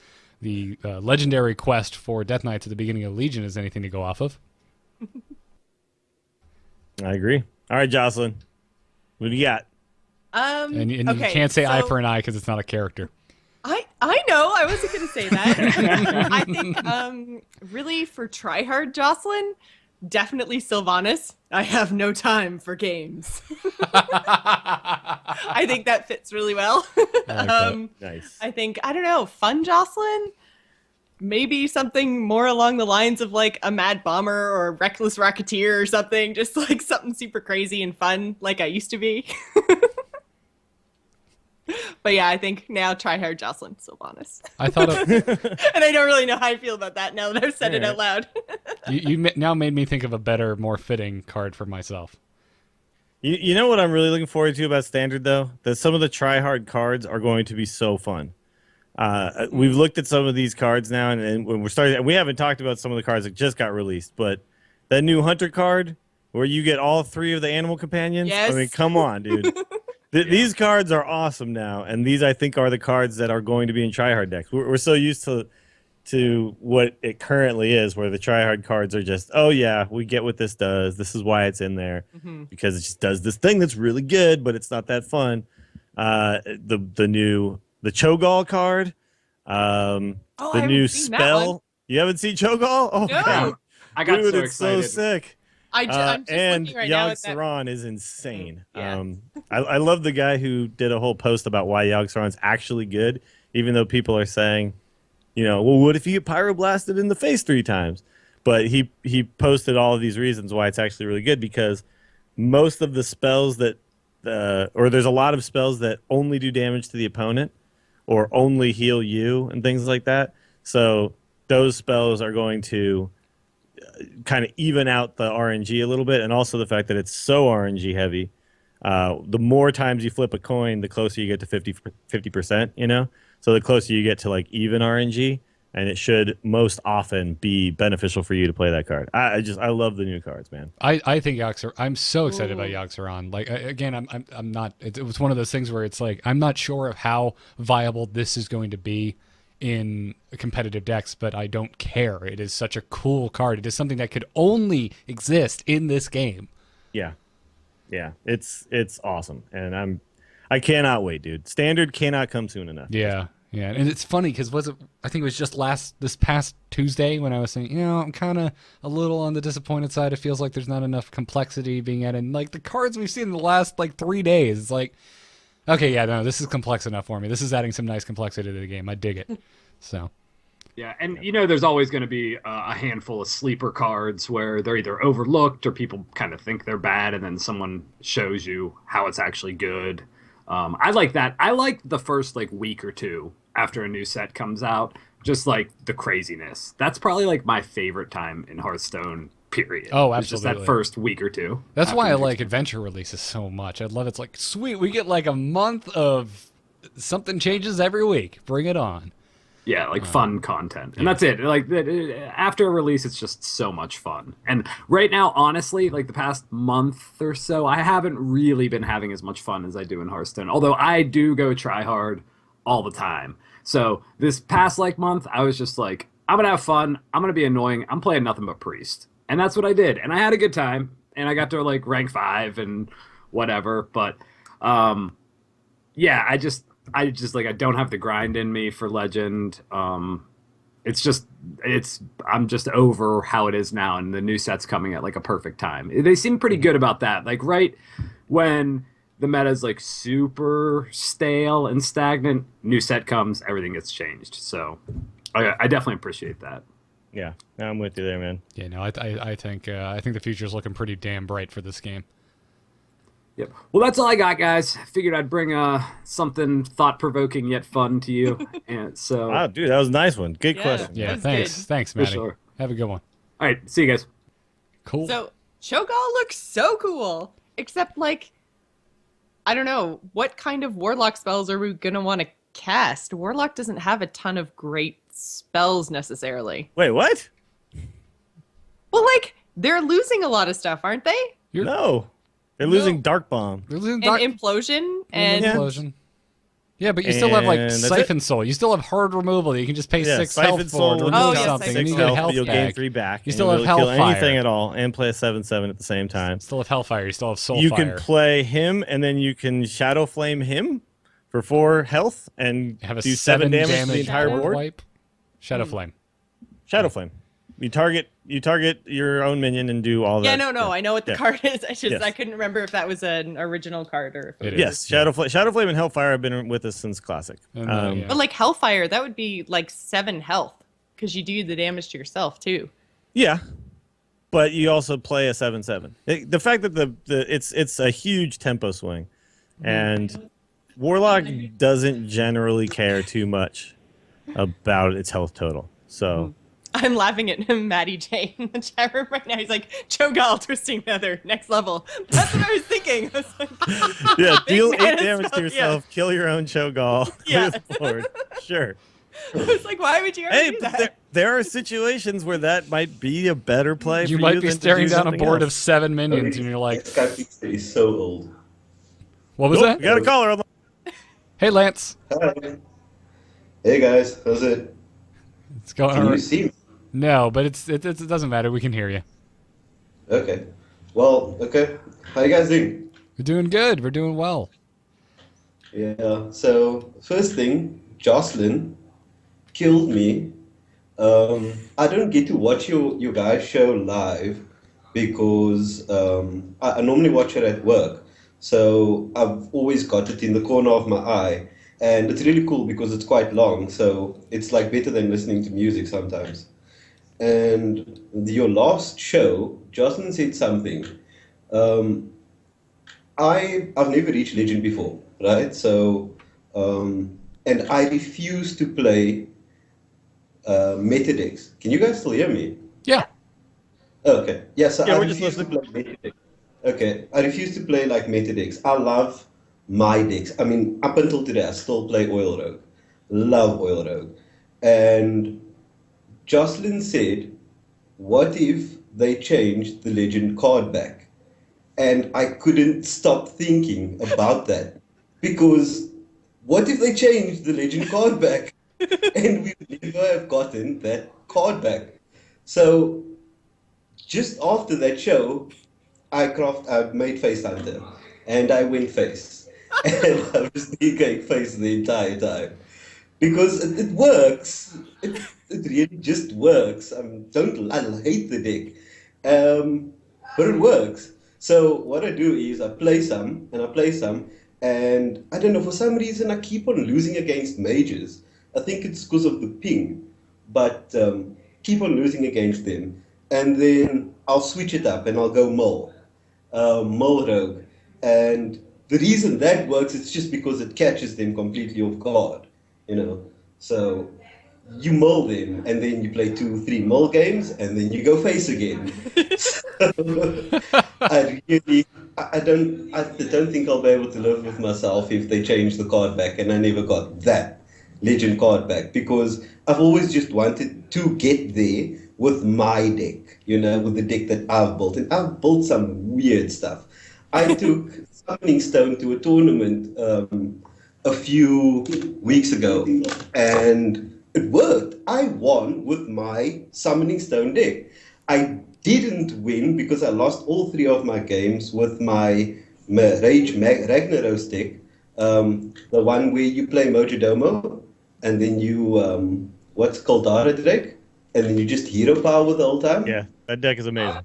legendary quest for Death Knights at the beginning of Legion is anything to go off of. I agree. All right, Jocelyn, what do you got? And you can't say eye for an eye because it's not a character. I know. I wasn't going to say that. I think really for tryhard Jocelyn, definitely Sylvanas. I have no time for games. I think that fits really well. Nice. I think, I don't know, fun Jocelyn? Maybe something more along the lines of like a Mad Bomber or a Reckless Racketeer or something. Just like something super crazy and fun like I used to be. But yeah, I think now tryhard Jocelyn Sylvanas. I thought and I don't really know how I feel about that now that I've said it out loud. you now made me think of a better, more fitting card for myself. You know what I'm really looking forward to about Standard, though? That some of the tryhard cards are going to be so fun. We've looked at some of these cards now, and when we're starting, we haven't talked about some of the cards that just got released, but that new Hunter card where you get all 3 of the animal companions. Yes. I mean, come on, dude. These cards are awesome now, and these I think are the cards that are going to be in tryhard decks. We're so used to what it currently is, where the tryhard cards are just, oh yeah, we get what this does. This is why it's in there, because it just does this thing that's really good, but it's not that fun. The Cho'gall card, the new spell. You haven't seen Cho'gall? Oh, no. man. I got Dude, so it's excited. so sick. I'm just and looking right now Yogg at that. Saron is insane. Yeah. I love the guy who did a whole post about why Yogg Saron's actually good, even though people are saying, well, what if you get pyroblasted in the face 3 times? But he posted all of these reasons why it's actually really good, because most of the spells that, or there's a lot of spells that only do damage to the opponent or only heal you and things like that. So those spells are going to kind of even out the RNG a little bit, and also the fact that it's so RNG heavy. The more times you flip a coin, the closer you get to 50%, So the closer you get to like even RNG, and it should most often be beneficial for you to play that card. I love the new cards, man. I think Yogg Saron, I'm so excited about Yogg Saron. Like again, I'm not. It was one of those things where it's like I'm not sure of how viable this is going to be in competitive decks, but I don't care. It is such a cool card. It is something that could only exist in this game. Yeah, it's awesome, and I cannot wait, dude. Standard cannot come soon enough. Yeah, and it's funny because I think it was just this past Tuesday when I was saying, I'm kind of a little on the disappointed side. It feels like there's not enough complexity being added. And like the cards we've seen in the last like 3 days, it's like, okay, yeah, no, this is complex enough for me. This is adding some nice complexity to the game. I dig it. So. Yeah, and there's always going to be a handful of sleeper cards where they're either overlooked or people kind of think they're bad, and then someone shows you how it's actually good. I like that. I like the first like week or 2 after a new set comes out, just like the craziness. That's probably like my favorite time in Hearthstone. Period. Oh, absolutely. It's just that first week or 2. That's why I like adventure releases so much. I love it's like, sweet, we get like a month of something changes every week. Bring it on. Yeah, like fun content. And that's it. Like after a release, it's just so much fun. And right now, honestly, like the past month or so, I haven't really been having as much fun as I do in Hearthstone. Although I do go try hard all the time. So this past like month, I was just like, I'm gonna have fun. I'm gonna be annoying. I'm playing nothing but Priest. And that's what I did. And I had a good time. And I got to like rank 5 and whatever. But yeah, I just like I don't have the grind in me for Legend. I'm just over how it is now, and the new set's coming at like a perfect time. They seem pretty good about that. Like right when the meta's like super stale and stagnant, new set comes, everything gets changed. So I definitely appreciate that. Yeah, I'm with you there, man. Yeah, no, I think the future's looking pretty damn bright for this game. Yep. Well, that's all I got, guys. I figured I'd bring something thought-provoking yet fun to you. And so, Wow, dude, that was a nice one. Good question. Yeah, That's thanks. good. Thanks, For Maddie. sure. Have a good one. All right, see you guys. Cool. So Cho'gall looks so cool, except like, I don't know, what kind of Warlock spells are we gonna want to cast? Warlock doesn't have a ton of great spells necessarily. Wait, what? Well, like, they're losing a lot of stuff, aren't they? No. They're losing Dark Bomb. They're losing And Implosion, and Implosion. Yeah, but you still have like And that's Siphon Soul. You still have hard removal that you can just pay 6 Siphon health Soul for to will remove do something, Siphon and you Six get health, health but you'll back. gain 3 back. You and still you'll have kill Hellfire. anything at all, and play a 7/7 at the same time. Still have Hellfire. You still have Soulfire. You can play him, and then you can Shadow Flame him for 4 health, and have a do 7 damage to the entire board board. wipe. Shadow Flame. Shadow Flame. You target your own minion and do all that. yeah, no, I know what the Yeah. card is. I Yes. couldn't remember if that was an original card or if it It was. Yes, Shadow Flame and Hellfire have been with us since Classic. And, yeah. But like Hellfire, that would be like 7 health because you do the damage to yourself too. Yeah, but you also play a 7/7. The fact that it's a huge tempo swing, and Warlock doesn't generally care too much about its health total. So I'm laughing at him, Maddie J in the chat room right now. He's like, Cho'gall twisting feather, next level. That's what I was thinking. I was like, yeah, big deal 8 mana damage spell, to yourself, kill your own Cho'gall, Yeah. clear the board. Sure. I was like, why would you ever Hey, do but that? there are situations where that might be a better play. You for might you be than to staring do down a something board of else. 7 minions, and you're like, Skype is so old. what was Oh, that? you got a caller. On the... Hey, Lance. Hi. Hey guys, how's it? It's going Can on. you see me? No, but it doesn't matter. We can hear you. Okay. Well, okay. How you guys doing? We're doing good. We're doing well. Yeah. So first thing, Jocelyn killed me. I don't get to watch your guys' show live because I normally watch it at work. So I've always got it in the corner of my eye. And it's really cool because it's quite long. So it's like better than listening to music sometimes. And your last show, Jocelyn said something. I've never reached Legend before, right? So, and I refuse to play meta decks. Can you guys still hear me? Yeah. Okay. Yeah, so Yeah, I we're just refuse to play meta decks. Okay, I refuse to play like meta decks. I love my decks. I mean, up until today, I still play Oil Rogue. Love Oil Rogue. And Jocelyn said, what if they changed the Legend card back? And I couldn't stop thinking about that. Because what if they changed the Legend card back? And we would never have gotten that card back. So just after that show, I made Face Hunter. And I went face. And I was going face the entire time. Because it works. It really just works. I hate the deck. But it works. So what I do is I play some, and I don't know, for some reason I keep on losing against mages. I think it's because of the ping, but keep on losing against them. And then I'll switch it up and I'll go Mole Rogue. And the reason that works is just because it catches them completely off guard, you know. So you mull them, and then you play 2-3 mull games, and then you go face again. So, I don't think I'll be able to live with myself if they change the card back, and I never got that legend card pack because I've always just wanted to get there with my deck, with the deck that I've built. And I've built some weird stuff. I took Summoning Stone to a tournament a few weeks ago, and it worked. I won with my Summoning Stone deck. I didn't win because I lost all 3 of my games with my Rage Ragnaros deck, the one where you play Mojodomo, and then you, what's Caldara deck, and then you just hero power the whole time. Yeah, that deck is amazing.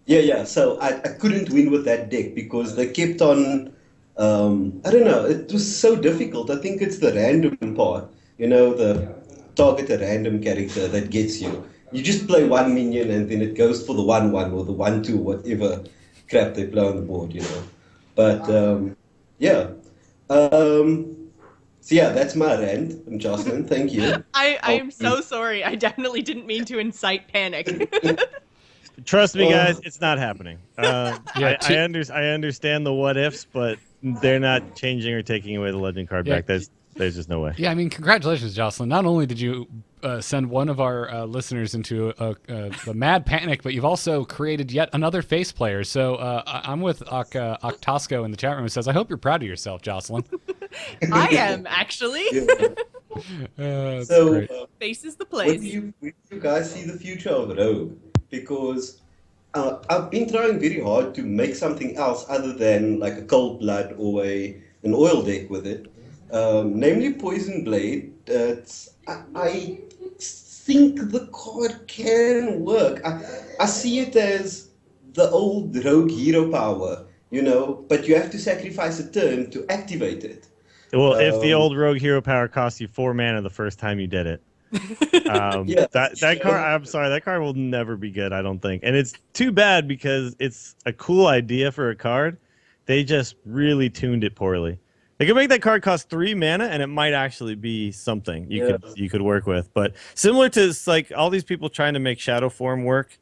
Yeah. So I couldn't win with that deck because they kept on, I don't know, it was so difficult. I think it's the random part, the target a random character that gets you. You just play one minion and then it goes for the 1/1 or the 1/2, whatever crap they play on the board, But, yeah. So yeah, that's my rant, Jocelyn. Thank you. I am so sorry. I definitely didn't mean to incite panic. Trust me, guys, it's not happening. I understand the what ifs, but they're not changing or taking away the legend card back. There's just no way. Yeah, I mean, congratulations, Jocelyn. Not only did you send one of our listeners into a mad panic, but you've also created yet another face player. So I'm with Octosco in the chat room who says, I hope you're proud of yourself, Jocelyn. I am, actually. So, face is the where place. do you guys see the future of Rogue? Because I've been trying very hard to make something else other than like a Cold Blood or an oil deck with it. Namely Poison Blade. I think the card can work. I see it as the old rogue hero power, but you have to sacrifice a turn to activate it. Well, if the old rogue hero power costs you 4 mana the first time you did it. Yeah, that card, I'm sorry, that card will never be good, I don't think. And it's too bad because it's a cool idea for a card. They just really tuned it poorly. They could make that card cost 3 mana, and it might actually be something you could work with. But similar to like all these people trying to make Shadow Form work,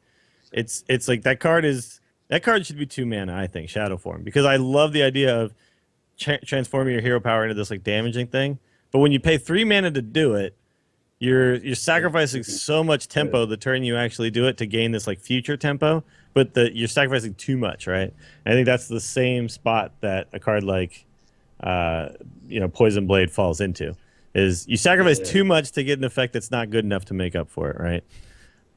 it's like that card should be 2 mana. I think Shadow Form, because I love the idea of transforming your hero power into this like damaging thing. But when you pay 3 mana to do it, you're sacrificing so much tempo the turn you actually do it to gain this like future tempo. But you're sacrificing too much, right? I think that's the same spot that a card like Poison Blade falls into, is you sacrifice too much to get an effect that's not good enough to make up for it, right?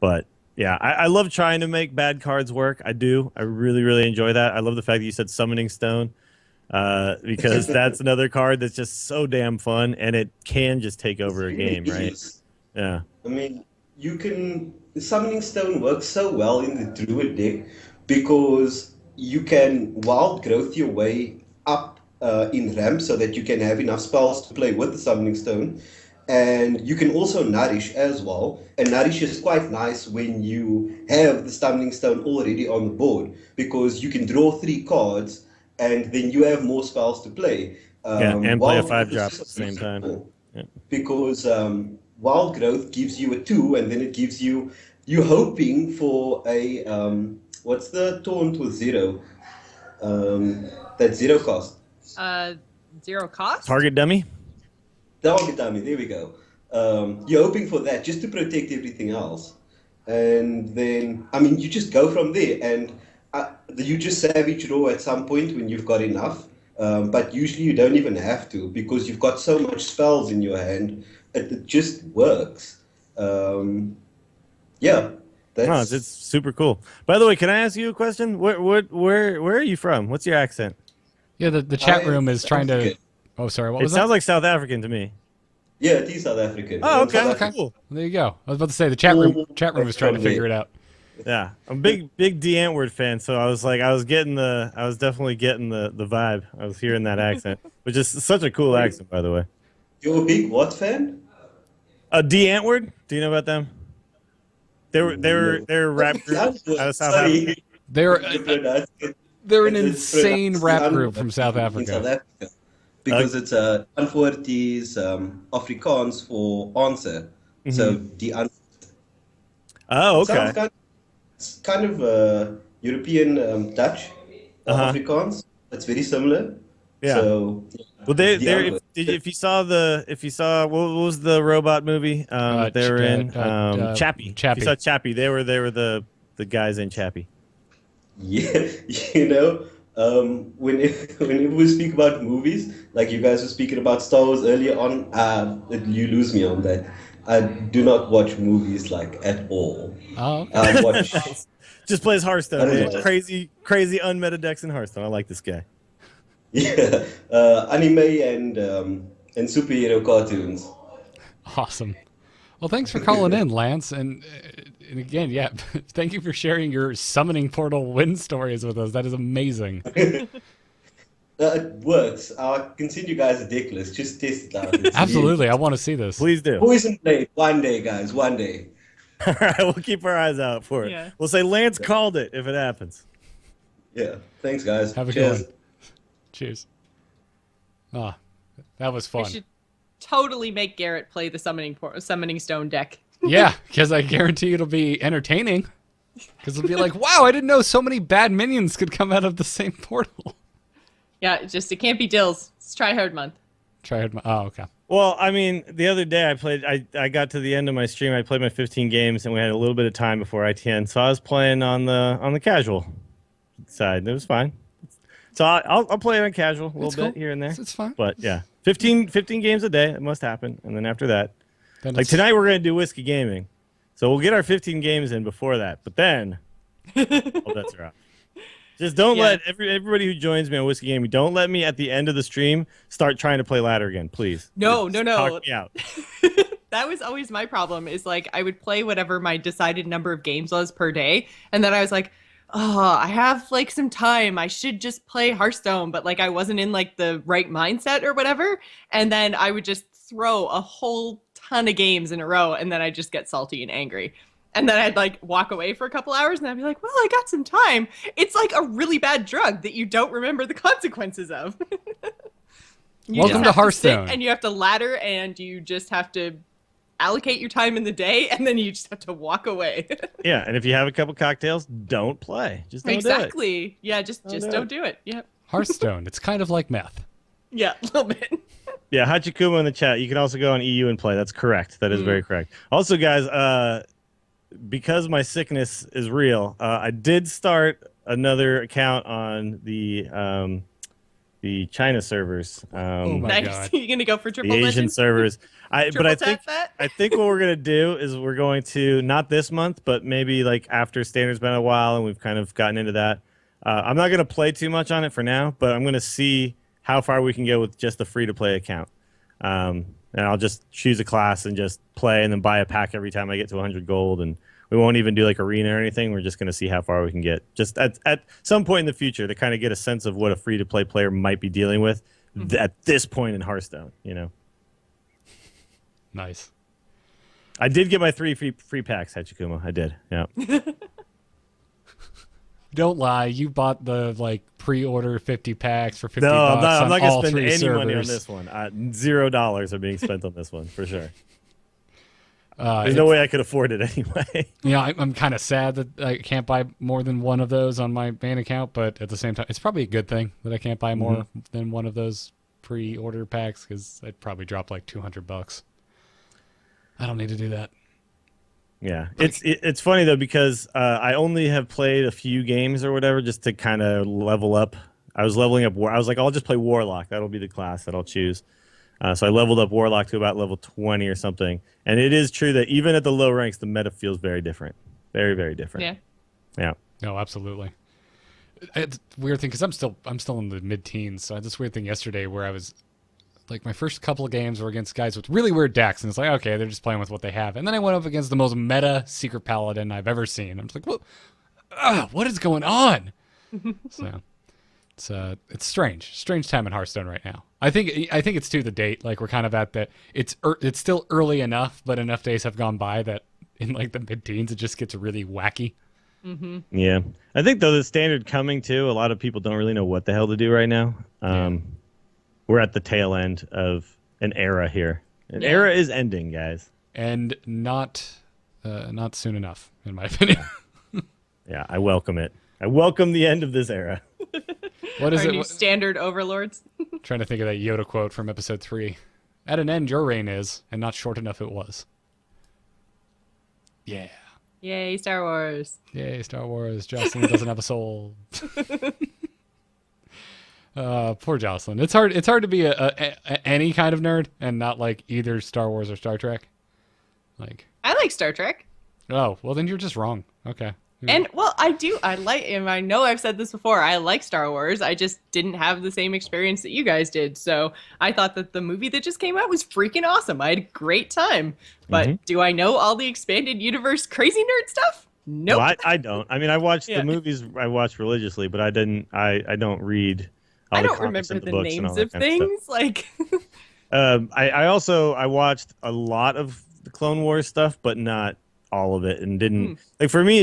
But yeah, I love trying to make bad cards work. I do. I really, really enjoy that. I love the fact that you said Summoning Stone, because that's another card that's just so damn fun, and it can just take over a game, right? Yeah. I mean, Summoning Stone works so well in the Druid deck because you can wild growth your way up in ramp so that you can have enough spells to play with the Summoning Stone. And you can also Nourish as well. And Nourish is quite nice when you have the Summoning Stone already on the board, because you can draw 3 cards and then you have more spells to play. And play a 5-drop at the same time. Yeah. Because Wild Growth gives you a 2, and then it gives you're hoping for a, what's the taunt with 0? That 0 cost. 0 cost? Target dummy? Target dummy, there we go. You're hoping for that just to protect everything else. And then, I mean, you just go from there. And you just Savage Roar at some point when you've got enough. But usually you don't even have to, because you've got so much spells in your hand. It just works. Yeah. It's super cool. By the way, can I ask you a question? Where are you from? What's your accent? Yeah, the chat room is trying to... Oh, sorry, what was that? It sounds like South African to me. Yeah, it is South African. Oh, okay, cool. Well, there you go. I was about to say, the chat room was trying to figure it out. Yeah, I'm a big D Antwoord fan, so I was definitely getting the vibe. I was hearing that accent, which is such a cool accent, by the way. You're a big what fan? D Antwoord? Do you know about them? They were a rap group out of South Africa. They're an insane rap group from South Africa. Because it's Antwoord is Afrikaans for answer. Mm-hmm. So the Antwoord. Oh, okay. It's kind of European Dutch Afrikaans. It's very similar. Yeah. So well, if you saw what was the robot movie they were in Chappie. If you saw Chappie, they were the guys in Chappie. Yeah, when we speak about movies, like you guys were speaking about Star Wars earlier on, you lose me on that. I do not watch movies like at all. Oh, okay. I watch. Nice. Just plays Hearthstone. I don't Man. know. Crazy unmeta decks in Hearthstone. I like this guy. Yeah, anime and superhero cartoons. Awesome. Well, thanks for calling in, Lance. And again, yeah, thank you for sharing your summoning portal win stories with us. That is amazing. It works. I'll continue guys a deck list. Just test it out. It's Absolutely. I want to see this. Please do. Poison Blade. One day, guys. One day. All right, we'll keep our eyes out for it. Yeah. We'll say Lance called it if it happens. Yeah. Thanks, guys. Have a Cheers. good one. Cheers. Ah, that was We fun. should totally make Garrett play the summoning stone deck. Yeah, because I guarantee it'll be entertaining. Because it'll be like, wow, I didn't know so many bad minions could come out of the same portal. Yeah, it can't be Dills. It's try hard month. Oh, okay. Well, I mean, the other day I got to the end of my stream. I played my 15 games, and we had a little bit of time before ITN. So I was playing on the casual side. It was fine. So I'll play it on casual a little It's bit cool. here and there. It's fine. But yeah, 15 games a day. It must happen. And then after that, Then like it's- tonight, we're going to do Whiskey Gaming. So we'll get our 15 games in before that. But then, all bets are off. Just don't Yeah. let everybody who joins me on Whiskey Gaming, don't let me at the end of the stream start trying to play ladder again, please. No. Talk me out. That was always my problem, is like I would play whatever my decided number of games was per day, and then I was like, oh, I have like some time, I should just play Hearthstone, but like I wasn't in like the right mindset or whatever, and then I would just throw a whole ton of games in a row, and then I'd just get salty and angry. And then I'd like walk away for a couple hours, and I'd be like, well, I got some time. It's like a really bad drug that you don't remember the consequences of. You Welcome just to have Hearthstone. sit and you have to ladder, and you just have to allocate your time in the day, and then you just have to walk away. Yeah, and if you have a couple cocktails, don't play. Just don't do it. Exactly. Yeah, just do don't it. do it. Yep. Hearthstone. It's kind of like meth. Yeah, a little bit. Yeah, Hachikuma in the chat. You can also go on EU and play. That's correct. That is very correct. Also, guys, because my sickness is real, I did start another account on the China servers. Oh my Nice. God. You gonna go for The triple Asian legend? servers. Triple tap that? I think what we're gonna do is we're going to, not this month, but maybe like after Standard's been a while and we've kind of gotten into that. I'm not gonna play too much on it for now, but I'm gonna see how far we can go with just the free to play account. And I'll just choose a class and just play, and then buy a pack every time I get to 100 gold. And we won't even do like arena or anything. We're just gonna see how far we can get. Just at some point in the future to kind of get a sense of what a free to play player might be dealing with at this point in Hearthstone. You know. Nice. I did get my 3 free packs, Hachikuma. I did. Yeah. Don't lie. You bought the like pre-order 50 packs for 50 No, bucks I'm not on gonna all spend 3 any servers. money on this one. $0 are being spent on this one for sure. There's It's- no way I could afford it anyway. You know, I'm kind of sad that I can't buy more than one of those on my main account, but at the same time, it's probably a good thing that I can't buy more than one of those pre-order packs, because I'd probably drop like $200. I don't need to do that. Yeah, it's funny though, because I only have played a few games or whatever just to kind of level up. I was leveling up. I was like, I'll just play Warlock. That'll be the class that I'll choose. So I leveled up Warlock to about level 20 or something. And it is true that even at the low ranks, the meta feels very different. Very, very different. Yeah. Yeah. No, absolutely. It's a weird thing because I'm still in the mid-teens. So I had this weird thing yesterday where I was like, my first couple of games were against guys with really weird decks, and it's like, okay, they're just playing with what they have. And then I went up against the most meta Secret Paladin I've ever seen. I'm just like, what is going on? So it's strange time in Hearthstone right now. I think it's to the date. Like, we're kind of at that. It's still early enough, but enough days have gone by that in like the mid-teens it just gets really wacky. Mm-hmm. Yeah. I think though the standard coming too, a lot of people don't really know what the hell to do right now. We're at the tail end of an era here. An era is ending, guys. And not soon enough, in my opinion. Yeah, I welcome it. I welcome the end of this era. What is Our it? new standard overlords. Trying to think of that Yoda quote from episode 3. At an end, your reign is, and not short enough it was. Yeah. Yay, Star Wars. Yay, Star Wars. Jocelyn doesn't have a soul. Poor Jocelyn. It's hard to be any kind of nerd and not like either Star Wars or Star Trek. Like, I like Star Trek. oh, well then you're just wrong. Okay. And well, I like, and I know I've said this before, I like Star Wars. I just didn't have the same experience that you guys did. So I thought that the movie that just came out was freaking awesome. I had a great time. But do I know all the expanded universe crazy nerd stuff? Nope. Well, I don't. I mean, I watched the movies I watched religiously, but I don't read all I the don't comics remember and the books and all names that of kind stuff. things. Like, I watched a lot of the Clone Wars stuff, but not all of it, and didn't like for me.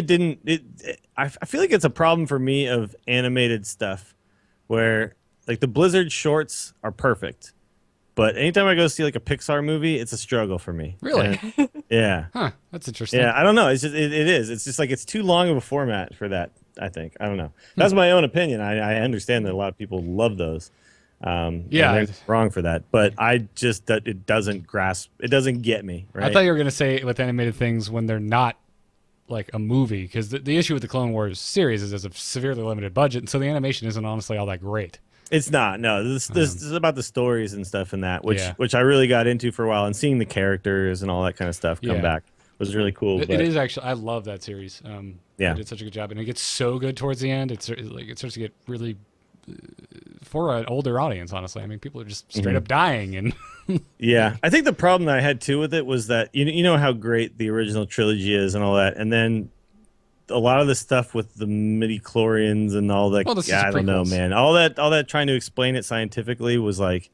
I feel like it's a problem for me of animated stuff, where like the Blizzard shorts are perfect, but anytime I go see like a Pixar movie, it's a struggle for me. Really? And, yeah. Huh. That's interesting. Yeah, I don't know. It's just it is. It's just like it's too long of a format for that. I think. I don't know. That's my own opinion. I understand that a lot of people love those. Yeah, and they're wrong for that. But I just that it doesn't grasp. It doesn't get me. Right. I thought you were gonna say with animated things when they're not like a movie, because the issue with the Clone Wars series is there's a severely limited budget, and so the animation isn't honestly all that great. It's not. No, this is about the stories and stuff in that, which Yeah. which I really got into for a while, and seeing the characters and all that kind of stuff come back was really cool. It is actually. I love that series. Yeah. They did such a good job, and it gets so good towards the end. It starts to get really for an older audience. Honestly, I mean, people are just straight up dying, and Yeah, I think the problem that I had too with it was that you know how great the original trilogy is and all that, and then a lot of the stuff with the midi-chlorians and all that. Well, this is I don't know, prequels. man. All that trying to explain it scientifically was like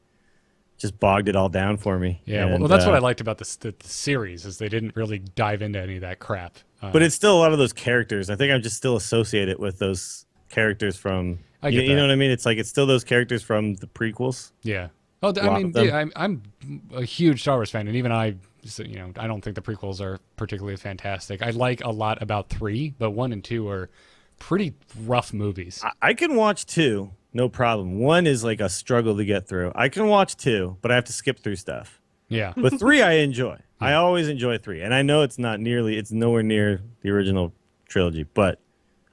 just bogged it all down for me. yeah. And, Well, that's what I liked about the series is they didn't really dive into any of that crap. But it's still a lot of those characters. I think I'm just still associated with those characters from. I get You that. know what I mean? It's like it's still those characters from the prequels. Yeah. Oh, lot I mean, of them. yeah, I'm a huge Star Wars fan, and even I don't think the prequels are particularly fantastic. I like a lot about 3, but 1 and 2 are pretty rough movies. I can watch 2, no problem. 1 is like a struggle to get through. I can watch 2, but I have to skip through stuff. Yeah. But 3 I enjoy. I always enjoy 3. And I know it's nowhere near the original trilogy, but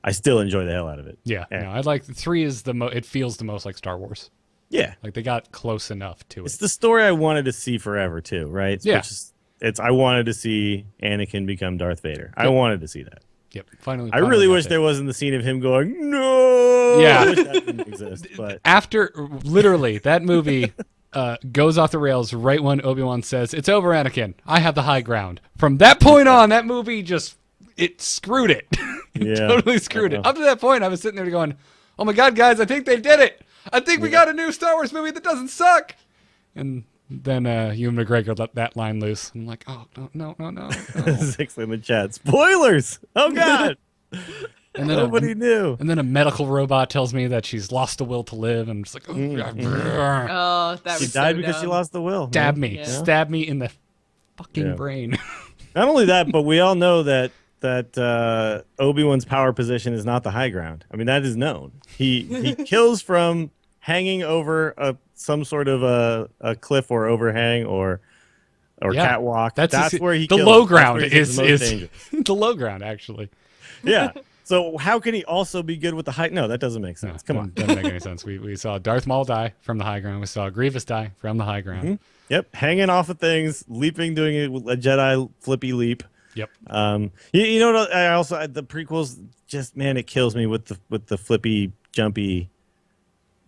I still enjoy the hell out of it. Yeah. No, I like 3 is it feels the most like Star Wars. Yeah. Like they got close enough to It's it. the story I wanted to see forever too, right? Yeah. I wanted to see Anakin become Darth Vader. I wanted to see that. Yep. Finally. I really got wish it. there wasn't the scene of him going, no. Yeah. I wish that didn't exist. But After literally that movie goes off the rails right when Obi-Wan says, "It's over, Anakin. I have the high ground." From that point on, that movie it screwed it. It Yeah. totally screwed it. Up to that point, I was sitting there going, "Oh my God, guys, I think they did it. I think we got a new Star Wars movie that doesn't suck." And then Ewan McGregor let that line loose. I'm like, "Oh, no." Six in the chat. Spoilers. Oh God. And then Nobody knew. And then a medical robot tells me that she's lost the will to live, and I'm just like, "Oh, oh, that She was died so because she dumb. lost the will. stab man. me, Yeah. stab me in the fucking Yeah. brain." Not only that, but we all know that Obi-Wan's power position is not the high ground. I mean, that is known. He kills from hanging over some sort of a cliff or overhang or Yeah. catwalk. That's where he the kills. low That's ground where he's is the most dangerous. the low ground actually. Yeah. So how can he also be good with the high? No, that doesn't make sense. Come on. Doesn't make any sense. We saw Darth Maul die from the high ground. We saw Grievous die from the high ground. Yep, hanging off of things, leaping, doing a Jedi flippy leap. Yep. You know what? I also the prequels just it kills me with the flippy, jumpy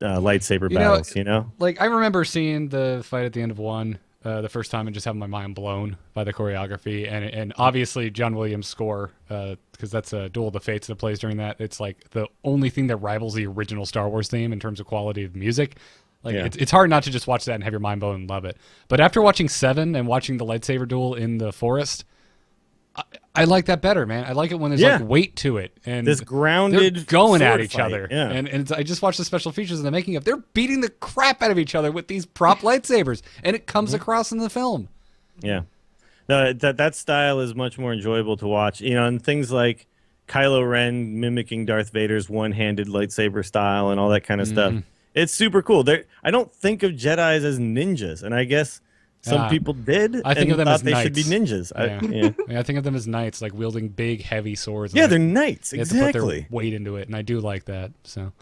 lightsaber battles. You know. Like I remember seeing the fight at the end of 1 the first time and just having my mind blown by the choreography and obviously John Williams' score because that's a Duel of the Fates that plays during that. It's like the only thing that rivals the original Star Wars theme in terms of quality of music. Like Yeah. it's hard not to just watch that and have your mind blown and love it. But after watching 7 and watching the lightsaber duel in the forest, I like that better, man. I like it when there's like weight to it and This grounded they're going at sword each fight. other. Yeah. And I just watched the special features in the making of. They're beating the crap out of each other with these prop lightsabers, and it comes across in the film. Yeah. No, that style is much more enjoyable to watch. You know, and things like Kylo Ren mimicking Darth Vader's one-handed lightsaber style and all that kind of stuff It's super cool. I don't think of Jedis as ninjas, and I guess some people did. I think of them as they knights. should be ninjas. I think of them as knights, like wielding big, heavy swords. Yeah, they're knights. They have to put Exactly. their weight into it, and I do like that. So,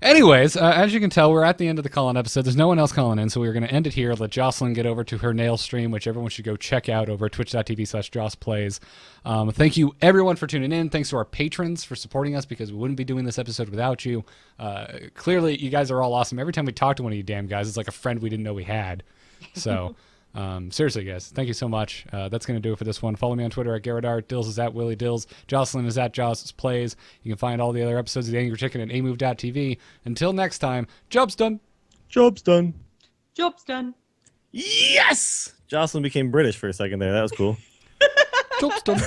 anyways, as you can tell, we're at the end of the call-in episode. There's no one else calling in, so we're going to end it here. Let Jocelyn get over to her nail stream, which everyone should go check out over at twitch.tv/JossPlays. Thank you, everyone, for tuning in. Thanks to our patrons for supporting us, because we wouldn't be doing this episode without you. Clearly, you guys are all awesome. Every time we talk to one of you damn guys, it's like a friend we didn't know we had. So... seriously, guys, thank you so much. That's going to do it for this one. Follow me on Twitter at GarrettArt. Dills is at Willie Dills. Jocelyn is at Joss Plays. You can find all the other episodes of The Angry Chicken at amove.tv. Until next time, job's done. Job's done. Job's done. Yes! Jocelyn became British for a second there. That was cool. Job's done.